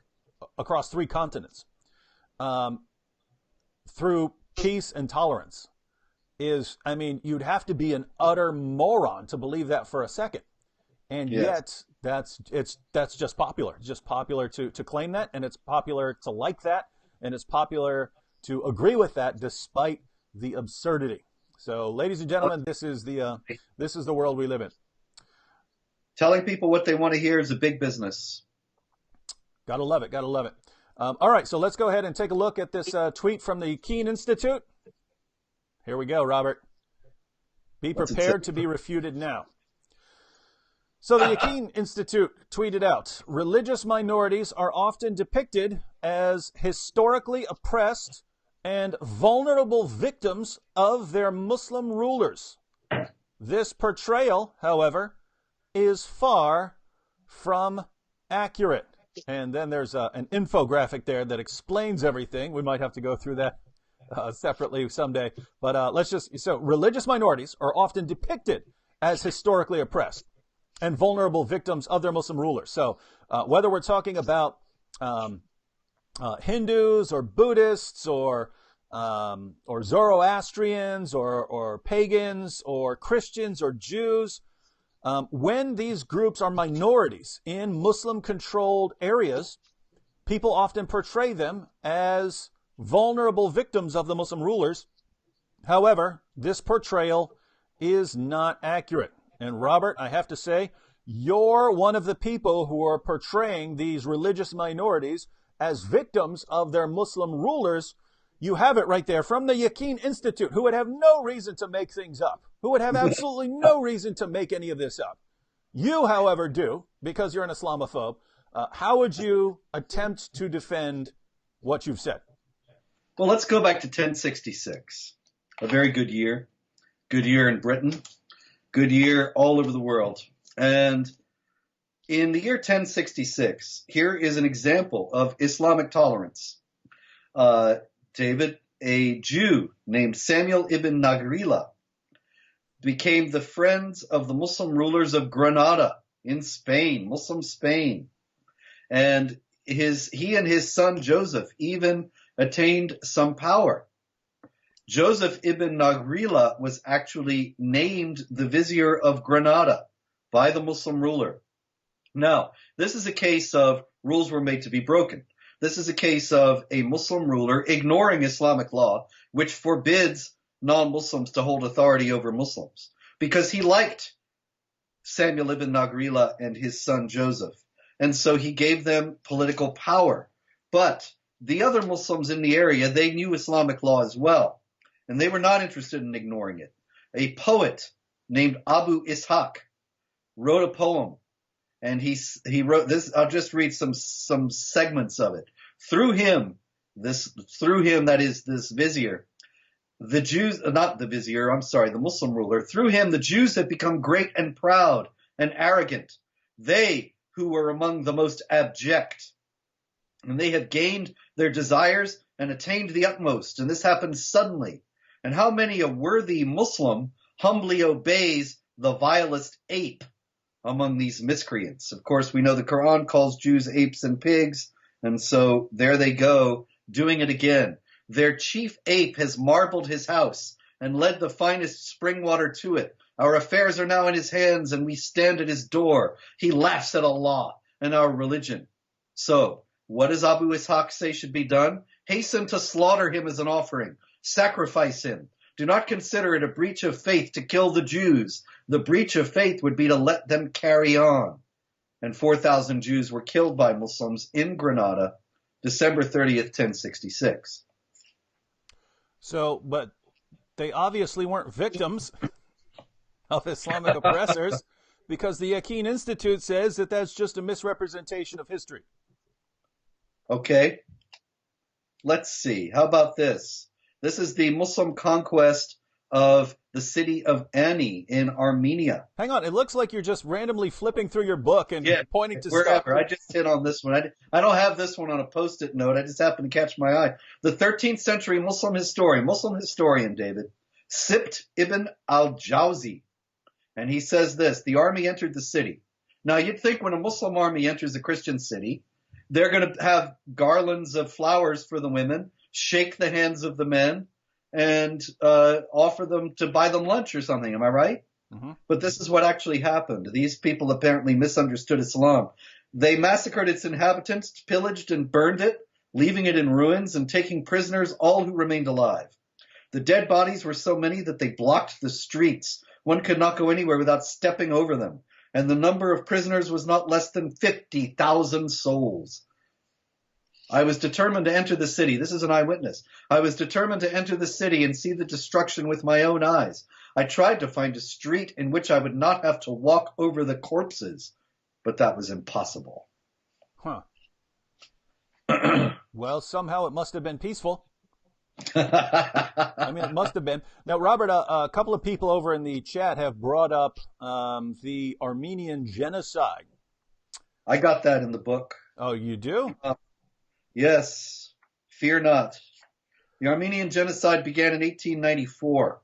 across 3 continents through peace and tolerance is, you'd have to be an utter moron to believe that for a second. And yet that's just popular. It's just popular to claim that, and it's popular to like that, and it's popular to agree with that despite the absurdity. So, ladies and gentlemen, this is the world we live in. Telling people what they want to hear is a big business. Gotta love it. All right, so let's go ahead and take a look at this tweet from the Yaqeen Institute. Here we go, Robert. Be prepared to be refuted now. So the Yaqeen Institute tweeted out, religious minorities are often depicted as historically oppressed and vulnerable victims of their Muslim rulers. This portrayal, however, is far from accurate. And then there's an infographic there that explains everything. We might have to go through that separately someday. But religious minorities are often depicted as historically oppressed and vulnerable victims of their Muslim rulers. So whether we're talking about Hindus or Buddhists or Zoroastrians or pagans or Christians or Jews, when these groups are minorities in Muslim-controlled areas, people often portray them as vulnerable victims of the Muslim rulers. However, this portrayal is not accurate. And Robert, I have to say, you're one of the people who are portraying these religious minorities as victims of their Muslim rulers. You have it right there from the Yaqeen Institute, who would have no reason to make things up, who would have absolutely no reason to make any of this up. You, however, do, because you're an Islamophobe. How would you attempt to defend what you've said? Well, let's go back to 1066. A very good year. Good year in Britain. Good year all over the world. And in the year 1066, here is an example of Islamic tolerance. David, a Jew named Samuel ibn Nagrila, became the friends of the Muslim rulers of Granada in Spain, Muslim Spain. And he and his son Joseph even attained some power. Joseph ibn Nagrila was actually named the vizier of Granada by the Muslim ruler. Now, this is a case of rules were made to be broken. This is a case of a Muslim ruler ignoring Islamic law, which forbids non-Muslims to hold authority over Muslims, because he liked Samuel ibn Nagrila and his son Joseph. And so he gave them political power. But the other Muslims in the area, they knew Islamic law as well, and they were not interested in ignoring it. A poet named Abu Ishaq wrote a poem, and he wrote this. I'll just read some segments of it. Through him, that is this vizier, the Jews, not the vizier, I'm sorry, the Muslim ruler, through him the Jews have become great and proud and arrogant. They who were among the most abject, and they have gained their desires and attained the utmost, and this happens suddenly. And how many a worthy Muslim humbly obeys the vilest ape among these miscreants? Of course, we know the Quran calls Jews apes and pigs, and so there they go, doing it again. Their chief ape has marbled his house and led the finest spring water to it. Our affairs are now in his hands, and we stand at his door. He laughs at Allah and our religion. So, what does Abu Ishaq say should be done? Hasten to slaughter him as an offering. Sacrifice him. Do not consider it a breach of faith to kill the Jews. The breach of faith would be to let them carry on. And 4,000 Jews were killed by Muslims in Granada, December 30th, 1066. So, but they obviously weren't victims of Islamic oppressors, because the Yaqeen Institute says that that's just a misrepresentation of history. Okay. Let's see. How about this? This is the Muslim conquest of the city of Ani in Armenia. Hang on. It looks like you're just randomly flipping through your book and pointing to wherever. stuff. I just hit on this one. I don't have this one on a post-it note. I just happened to catch my eye. The 13th century Muslim historian, David, Sibt ibn al-Jawzi. And he says this: the army entered the city. Now, you'd think when a Muslim army enters a Christian city, they're going to have garlands of flowers for the women, shake the hands of the men, and offer them to buy them lunch or something. Am I right? Mm-hmm. But this is what actually happened. These people apparently misunderstood Islam. They massacred its inhabitants, pillaged and burned it, leaving it in ruins and taking prisoners all who remained alive. The dead bodies were so many that they blocked the streets. One could not go anywhere without stepping over them. And the number of prisoners was not less than 50,000 souls. I was determined to enter the city. This is an eyewitness. I was determined to enter the city and see the destruction with my own eyes. I tried to find a street in which I would not have to walk over the corpses, but that was impossible. Huh. Well, somehow it must have been peaceful. I mean, it must have been. Now, Robert, a couple of people over in the chat have brought up the Armenian genocide. I got that in the book. Oh, you do? Yes. Fear not. The Armenian genocide began in 1894.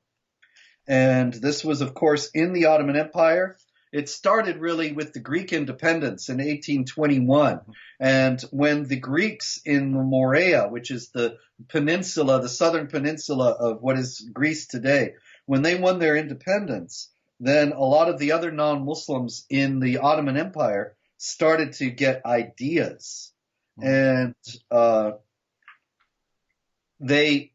And this was, of course, in the Ottoman Empire. It started really with the Greek independence in 1821. And when the Greeks in the Morea, which is the peninsula, the southern peninsula of what is Greece today, when they won their independence, then a lot of the other non-Muslims in the Ottoman Empire started to get ideas. And the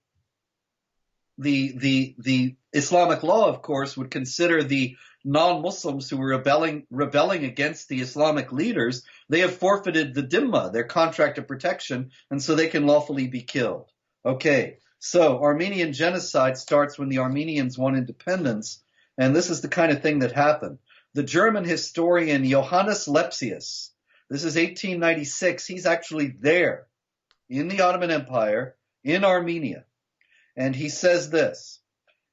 Islamic law, of course, would consider the non-Muslims who were rebelling against the Islamic leaders, they have forfeited the dhimma, their contract of protection, and so they can lawfully be killed. Okay, So Armenian genocide starts when the Armenians won independence, and this is the kind of thing that happened. The German historian Johannes Lepsius, this is 1896, he's actually there in the Ottoman Empire, in Armenia, and he says this.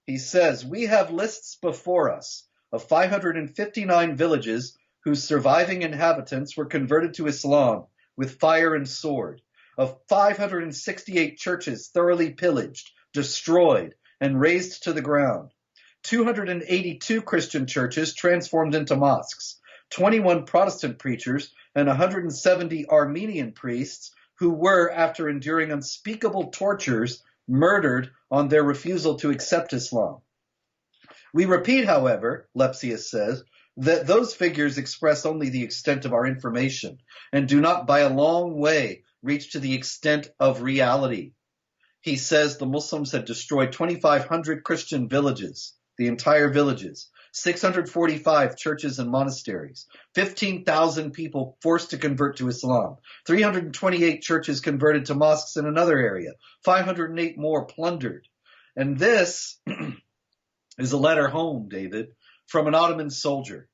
He says, "We have lists before us of 559 villages whose surviving inhabitants were converted to Islam with fire and sword, of 568 churches thoroughly pillaged, destroyed, and razed to the ground, 282 Christian churches transformed into mosques, 21 Protestant preachers, and 170 Armenian priests who were, after enduring unspeakable tortures, murdered on their refusal to accept Islam. We repeat, however," Lepsius says, "that those figures express only the extent of our information and do not by a long way reach to the extent of reality." He says the Muslims had destroyed 2,500 Christian villages, the entire villages, 645 churches and monasteries, 15,000 people forced to convert to Islam, 328 churches converted to mosques in another area, 508 more plundered. And this is a letter home, David, from an Ottoman soldier.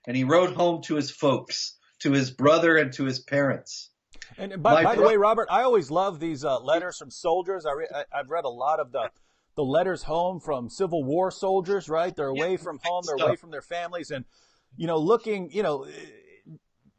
And he wrote home to his folks, to his brother and to his parents. And by the way, Robert, I always love these letters from soldiers. I've read a lot of the letters home from Civil War soldiers, right? They're away from home, they're away from their families, and looking,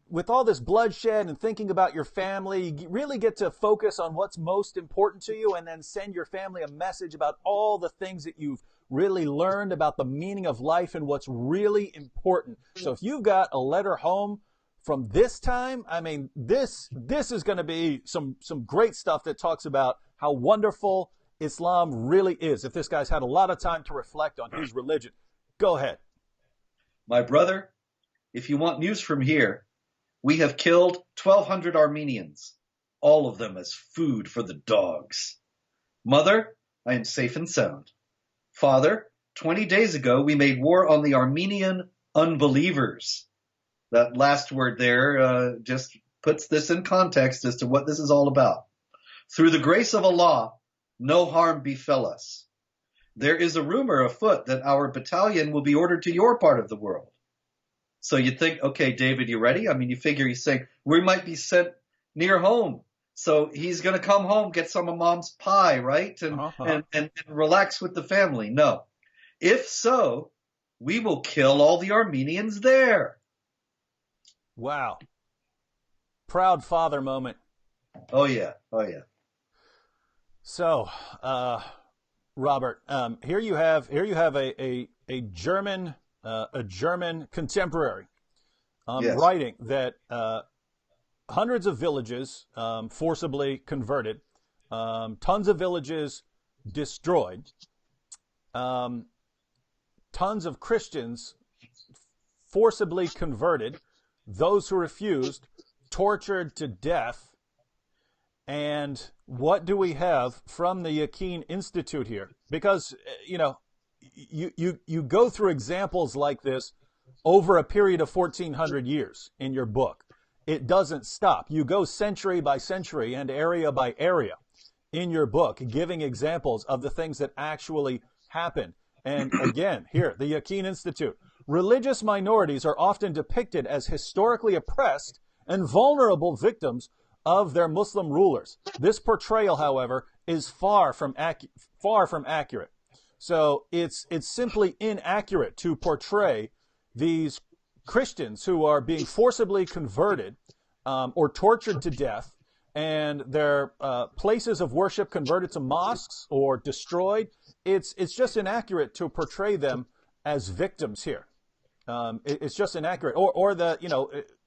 with all this bloodshed and thinking about your family, you really get to focus on what's most important to you, and then send your family a message about all the things that you've really learned about the meaning of life and what's really important. So if you've got a letter home from this time, I mean, this is going to be some great stuff that talks about how wonderful Islam really is. If this guy's had a lot of time to reflect on his religion, go ahead. "My brother, if you want news from here, we have killed 1,200 Armenians, all of them as food for the dogs. Mother, I am safe and sound. Father, 20 days ago we made war on the Armenian unbelievers." That last word there just puts this in context as to what this is all about. "Through the grace of Allah, no harm befell us. There is a rumor afoot that our battalion will be ordered to your part of the world." So you think, okay, David, you ready? I mean, you figure he's saying we might be sent near home. So he's going to come home, get some of mom's pie, right? And relax with the family. No. "If so, we will kill all the Armenians there." Wow. Proud father moment. Oh, yeah. Oh, yeah. So, Robert, here you have a German contemporary Yes. writing that hundreds of villages forcibly converted, tons of villages destroyed, tons of Christians forcibly converted, those who refused tortured to death. And what do we have from the Yakin Institute here? Because, you go through examples like this over a period of 1,400 years in your book. It doesn't stop. You go century by century and area by area in your book, giving examples of the things that actually happen. And again, here, the Yakin Institute. "Religious minorities are often depicted as historically oppressed and vulnerable victims of their Muslim rulers. This portrayal, however, is far from accurate." So it's simply inaccurate to portray these Christians who are being forcibly converted or tortured to death, and their places of worship converted to mosques or destroyed. It's just inaccurate to portray them as victims here. It's just inaccurate. Or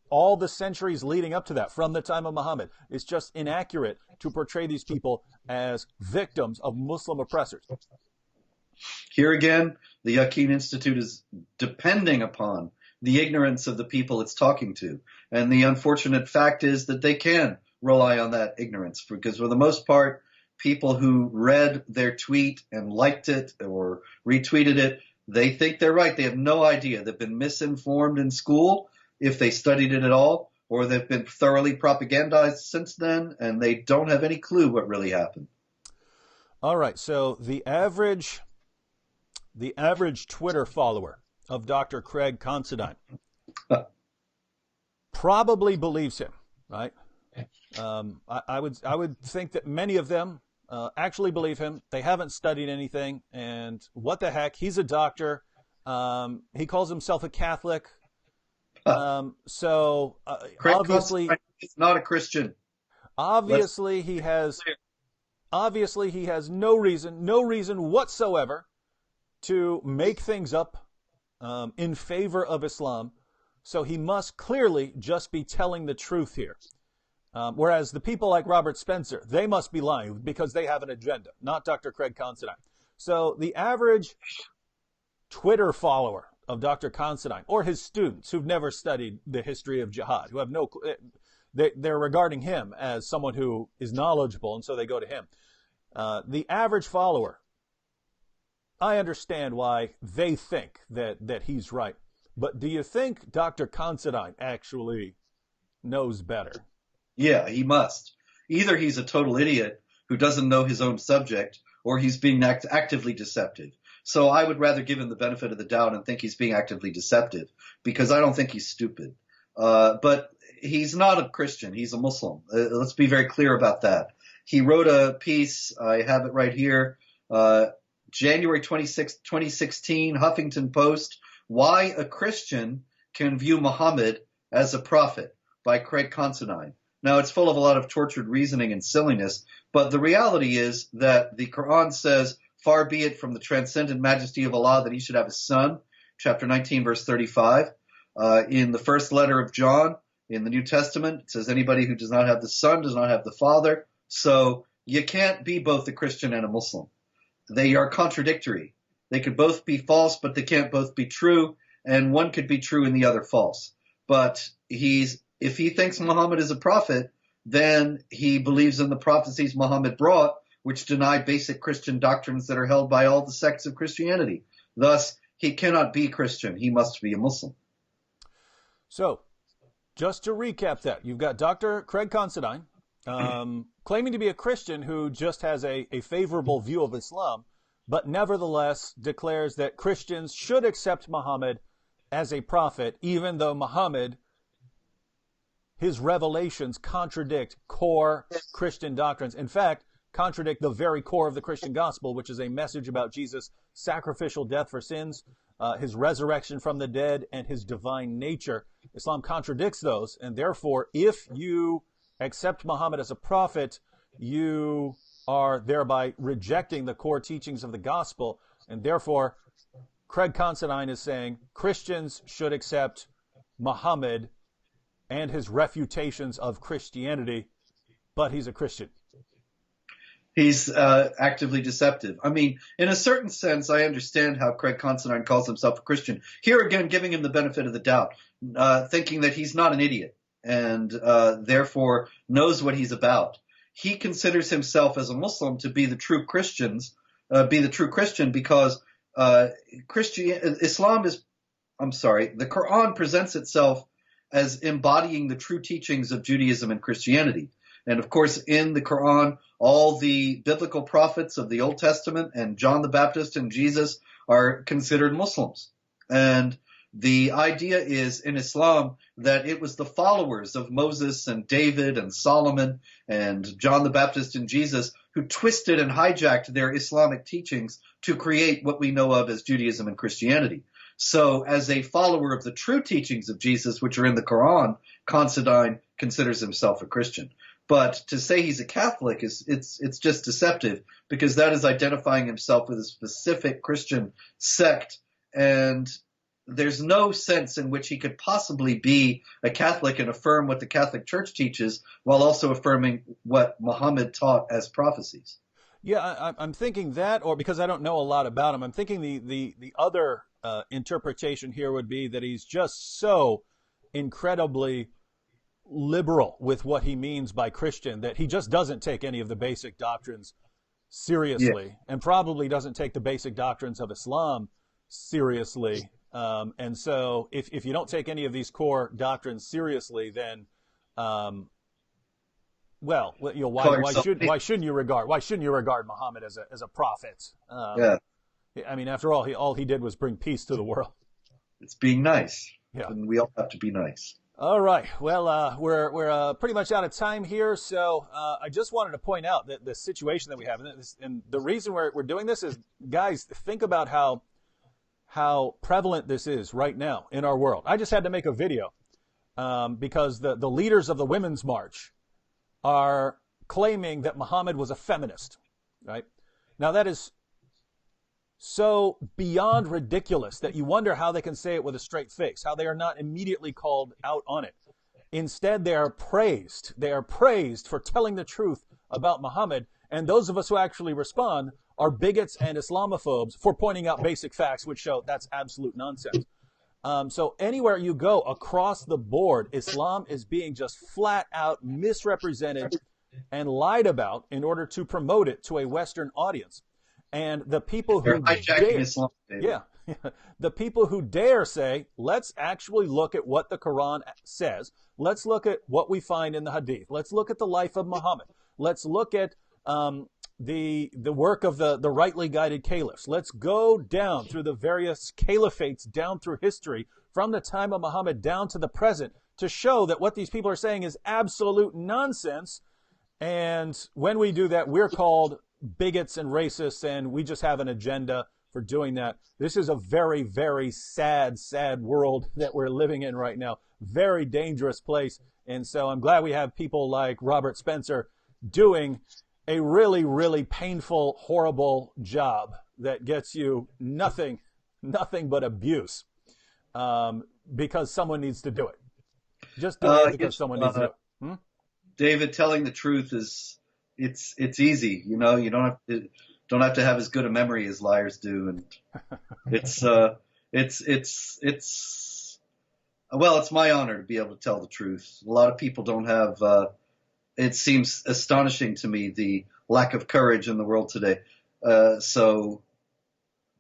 all the centuries leading up to that, from the time of Muhammad. It's just inaccurate to portray these people as victims of Muslim oppressors. Here again, the Yakin Institute is depending upon the ignorance of the people it's talking to. And the unfortunate fact is that they can rely on that ignorance, because for the most part, people who read their tweet and liked it or retweeted it, they think they're right. They have no idea. They've been misinformed in school, if they studied it at all, or they've been thoroughly propagandized since then, and they don't have any clue what really happened. All right. So the average Twitter follower of Dr. Craig Considine probably believes him, right? I would think that many of them actually believe him. They haven't studied anything, and what the heck? He's a doctor. He calls himself a Catholic. So Craig Considine is not a Christian. Obviously, he has no reason whatsoever to make things up in favor of Islam. So he must clearly just be telling the truth here. Whereas the people like Robert Spencer, they must be lying because they have an agenda, not Dr. Craig Considine. So the average Twitter follower of Dr. Considine, or his students who've never studied the history of jihad, who have no, they're regarding him as someone who is knowledgeable, and so they go to him. The average follower, I understand why they think that he's right. But do you think Dr. Considine actually knows better? Yeah, he must. Either he's a total idiot who doesn't know his own subject, or he's being actively deceptive. So I would rather give him the benefit of the doubt and think he's being actively deceptive, because I don't think he's stupid. But he's not a Christian. He's a Muslim. Let's be very clear about that. He wrote a piece, I have it right here, January 26, 2016, Huffington Post, Why a Christian Can View Muhammad as a Prophet, by Craig Considine. Now, it's full of a lot of tortured reasoning and silliness, but the reality is that the Quran says, far be it from the transcendent majesty of Allah that he should have a son, chapter 19, verse 35. In the first letter of John, in the New Testament, it says anybody who does not have the Son does not have the Father. So you can't be both a Christian and a Muslim. They are contradictory. They could both be false, but they can't both be true, and one could be true and the other false. But if he thinks Muhammad is a prophet, then he believes in the prophecies Muhammad brought, which deny basic Christian doctrines that are held by all the sects of Christianity. Thus, he cannot be Christian. He must be a Muslim. So, just to recap that, you've got Dr. Craig Considine claiming to be a Christian who just has a favorable view of Islam, but nevertheless declares that Christians should accept Muhammad as a prophet, even though Muhammad, his revelations contradict core Christian doctrines. In fact, contradict the very core of the Christian gospel, which is a message about Jesus' sacrificial death for sins, his resurrection from the dead, and his divine nature. Islam contradicts those, and therefore, if you accept Muhammad as a prophet, you are thereby rejecting the core teachings of the gospel, and therefore, Craig Considine is saying Christians should accept Muhammad and his refutations of Christianity, but he's a Christian. He's actively deceptive. I mean, in a certain sense, I understand how Craig Considine calls himself a Christian. Here again, giving him the benefit of the doubt, thinking that he's not an idiot and therefore knows what he's about. He considers himself as a Muslim to be the true Christian because the Quran presents itself as embodying the true teachings of Judaism and Christianity. And of course, in the Quran, all the biblical prophets of the Old Testament and John the Baptist and Jesus are considered Muslims. And the idea is in Islam that it was the followers of Moses and David and Solomon and John the Baptist and Jesus who twisted and hijacked their Islamic teachings to create what we know of as Judaism and Christianity. So as a follower of the true teachings of Jesus, which are in the Quran, Considine considers himself a Christian. But to say he's a Catholic it's just deceptive, because that is identifying himself with a specific Christian sect, and there's no sense in which he could possibly be a Catholic and affirm what the Catholic Church teaches while also affirming what Muhammad taught as prophecies. Yeah, I'm thinking that, or because I don't know a lot about him, I'm thinking the other interpretation here would be that he's just so incredibly liberal with what he means by Christian that he just doesn't take any of the basic doctrines seriously, and probably doesn't take the basic doctrines of Islam seriously. And so if you don't take any of these core doctrines seriously, then Well, you know, Call yourself why shouldn't you regard Muhammad as a prophet? yeah, I mean, after all he did was bring peace to the world. it's being nice, Yeah. and we all have to be nice. All right. Well, we're pretty much out of time here, so I just wanted to point out that the situation that we have, and the reason we're doing this is, guys, think about how prevalent this is right now in our world. I just had to make a video because the leaders of the Women's March are claiming that Muhammad was a feminist. Right now, that is so beyond ridiculous that you wonder how they can say it with a straight face, how they are not immediately called out on it. Instead, they are praised. They are praised for telling the truth about Muhammad, and those of us who actually respond are bigots and Islamophobes for pointing out basic facts which show that's absolute nonsense. So anywhere you go across the board, Islam is being just flat out misrepresented and lied about in order to promote it to a Western audience. And the people who hijacking Islam, yeah, the people who dare say, let's actually look at what the Quran says. Let's look at what we find in the Hadith. Let's look at the life of Muhammad. Let's look at the work of the rightly guided caliphs. Let's go down through the various caliphates down through history from the time of Muhammad down to the present to show that what these people are saying is absolute nonsense. And when we do that, we're called bigots and racists, and we just have an agenda for doing that. This is a very, very sad world that we're living in right now. Very dangerous place. And so I'm glad we have people like Robert Spencer doing a really, really painful, horrible job that gets you nothing but abuse because someone needs to do it. Just do it because someone needs to do it. David, telling the truth is it's easy. You know, you don't have to have as good a memory as liars do, and it's my honor to be able to tell the truth. A lot of people don't have. It seems astonishing to me the lack of courage in the world today. So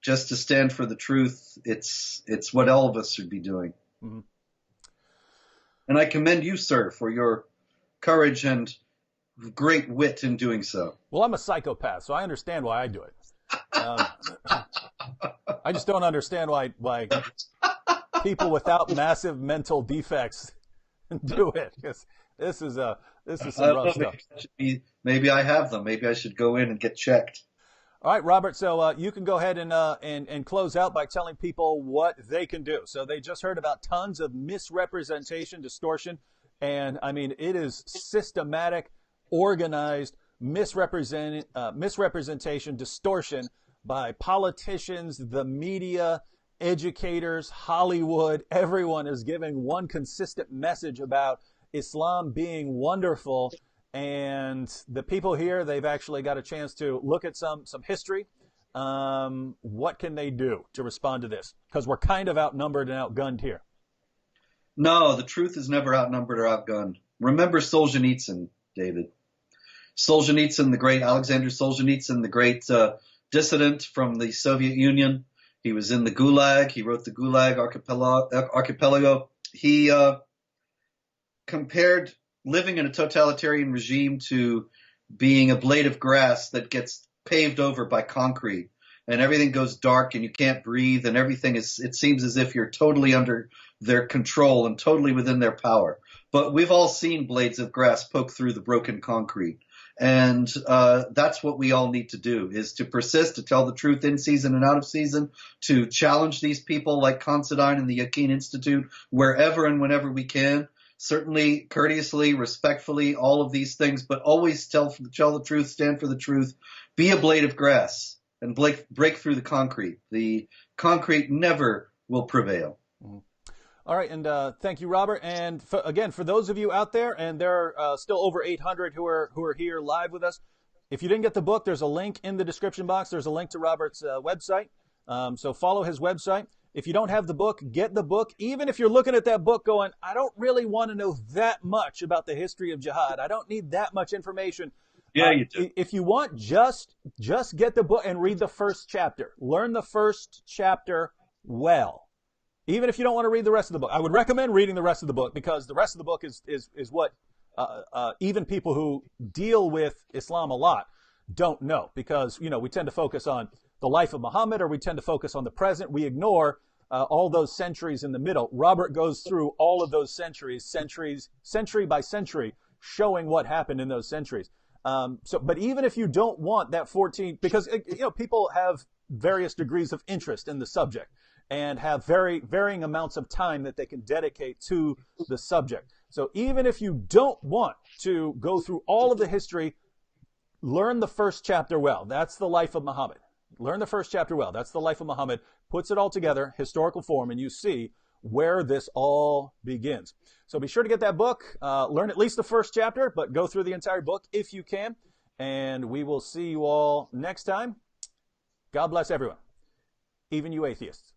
just to stand for the truth, it's what all of us should be doing. Mm-hmm. And I commend you, sir, for your courage and great wit in doing so. Well, I'm a psychopath, so I understand why I do it. I just don't understand why people without massive mental defects do it. Because this is some rough stuff. Maybe I have them. Maybe I should go in and get checked. All right, Robert. So you can go ahead and close out by telling people what they can do. So they just heard about tons of misrepresentation, distortion, and I mean it is systematic, organized misrepresentation, distortion by politicians, the media, educators, Hollywood. Everyone is giving one consistent message about Islam being wonderful. And the people here, they've actually got a chance to look at some history. What can they do to respond to this? Because we're kind of outnumbered and outgunned here. No, the truth is never outnumbered or outgunned. Remember Solzhenitsyn, David. Solzhenitsyn, the great Alexander Solzhenitsyn, the great dissident from the Soviet Union. He was in the Gulag. He wrote the Gulag Archipelago. He compared living in a totalitarian regime to being a blade of grass that gets paved over by concrete, and everything goes dark and you can't breathe, and it seems as if you're totally under their control and totally within their power. But we've all seen blades of grass poke through the broken concrete. And that's what we all need to do, is to persist, to tell the truth in season and out of season, to challenge these people like Considine and the Yaqeen Institute wherever and whenever we can. Certainly, courteously, respectfully, all of these things, but always tell the truth, stand for the truth, be a blade of grass, and break through the concrete. The concrete never will prevail. Mm-hmm. All right, and thank you, Robert. And again, for those of you out there, and there are still over 800 who are here live with us, if you didn't get the book, there's a link in the description box. There's a link to Robert's website, so follow his website. If you don't have the book, get the book. Even if you're looking at that book going, I don't really want to know that much about the history of jihad. I don't need that much information. Yeah, you do. If you want, just get the book and read the first chapter. Learn the first chapter well. Even if you don't want to read the rest of the book, I would recommend reading the rest of the book, because the rest of the book is what even people who deal with Islam a lot don't know, because we tend to focus on the life of Muhammad, or we tend to focus on the present. We ignore all those centuries in the middle. Robert goes through all of those centuries, century by century, showing what happened in those centuries. But even if you don't want that 14, because people have various degrees of interest in the subject and have varying amounts of time that they can dedicate to the subject. So even if you don't want to go through all of the history, learn the first chapter well. That's the life of Muhammad. Learn the first chapter well. That's the life of Muhammad. Puts it all together, historical form, and you see where this all begins. So be sure to get that book. Learn at least the first chapter, but go through the entire book if you can. And we will see you all next time. God bless everyone, even you atheists.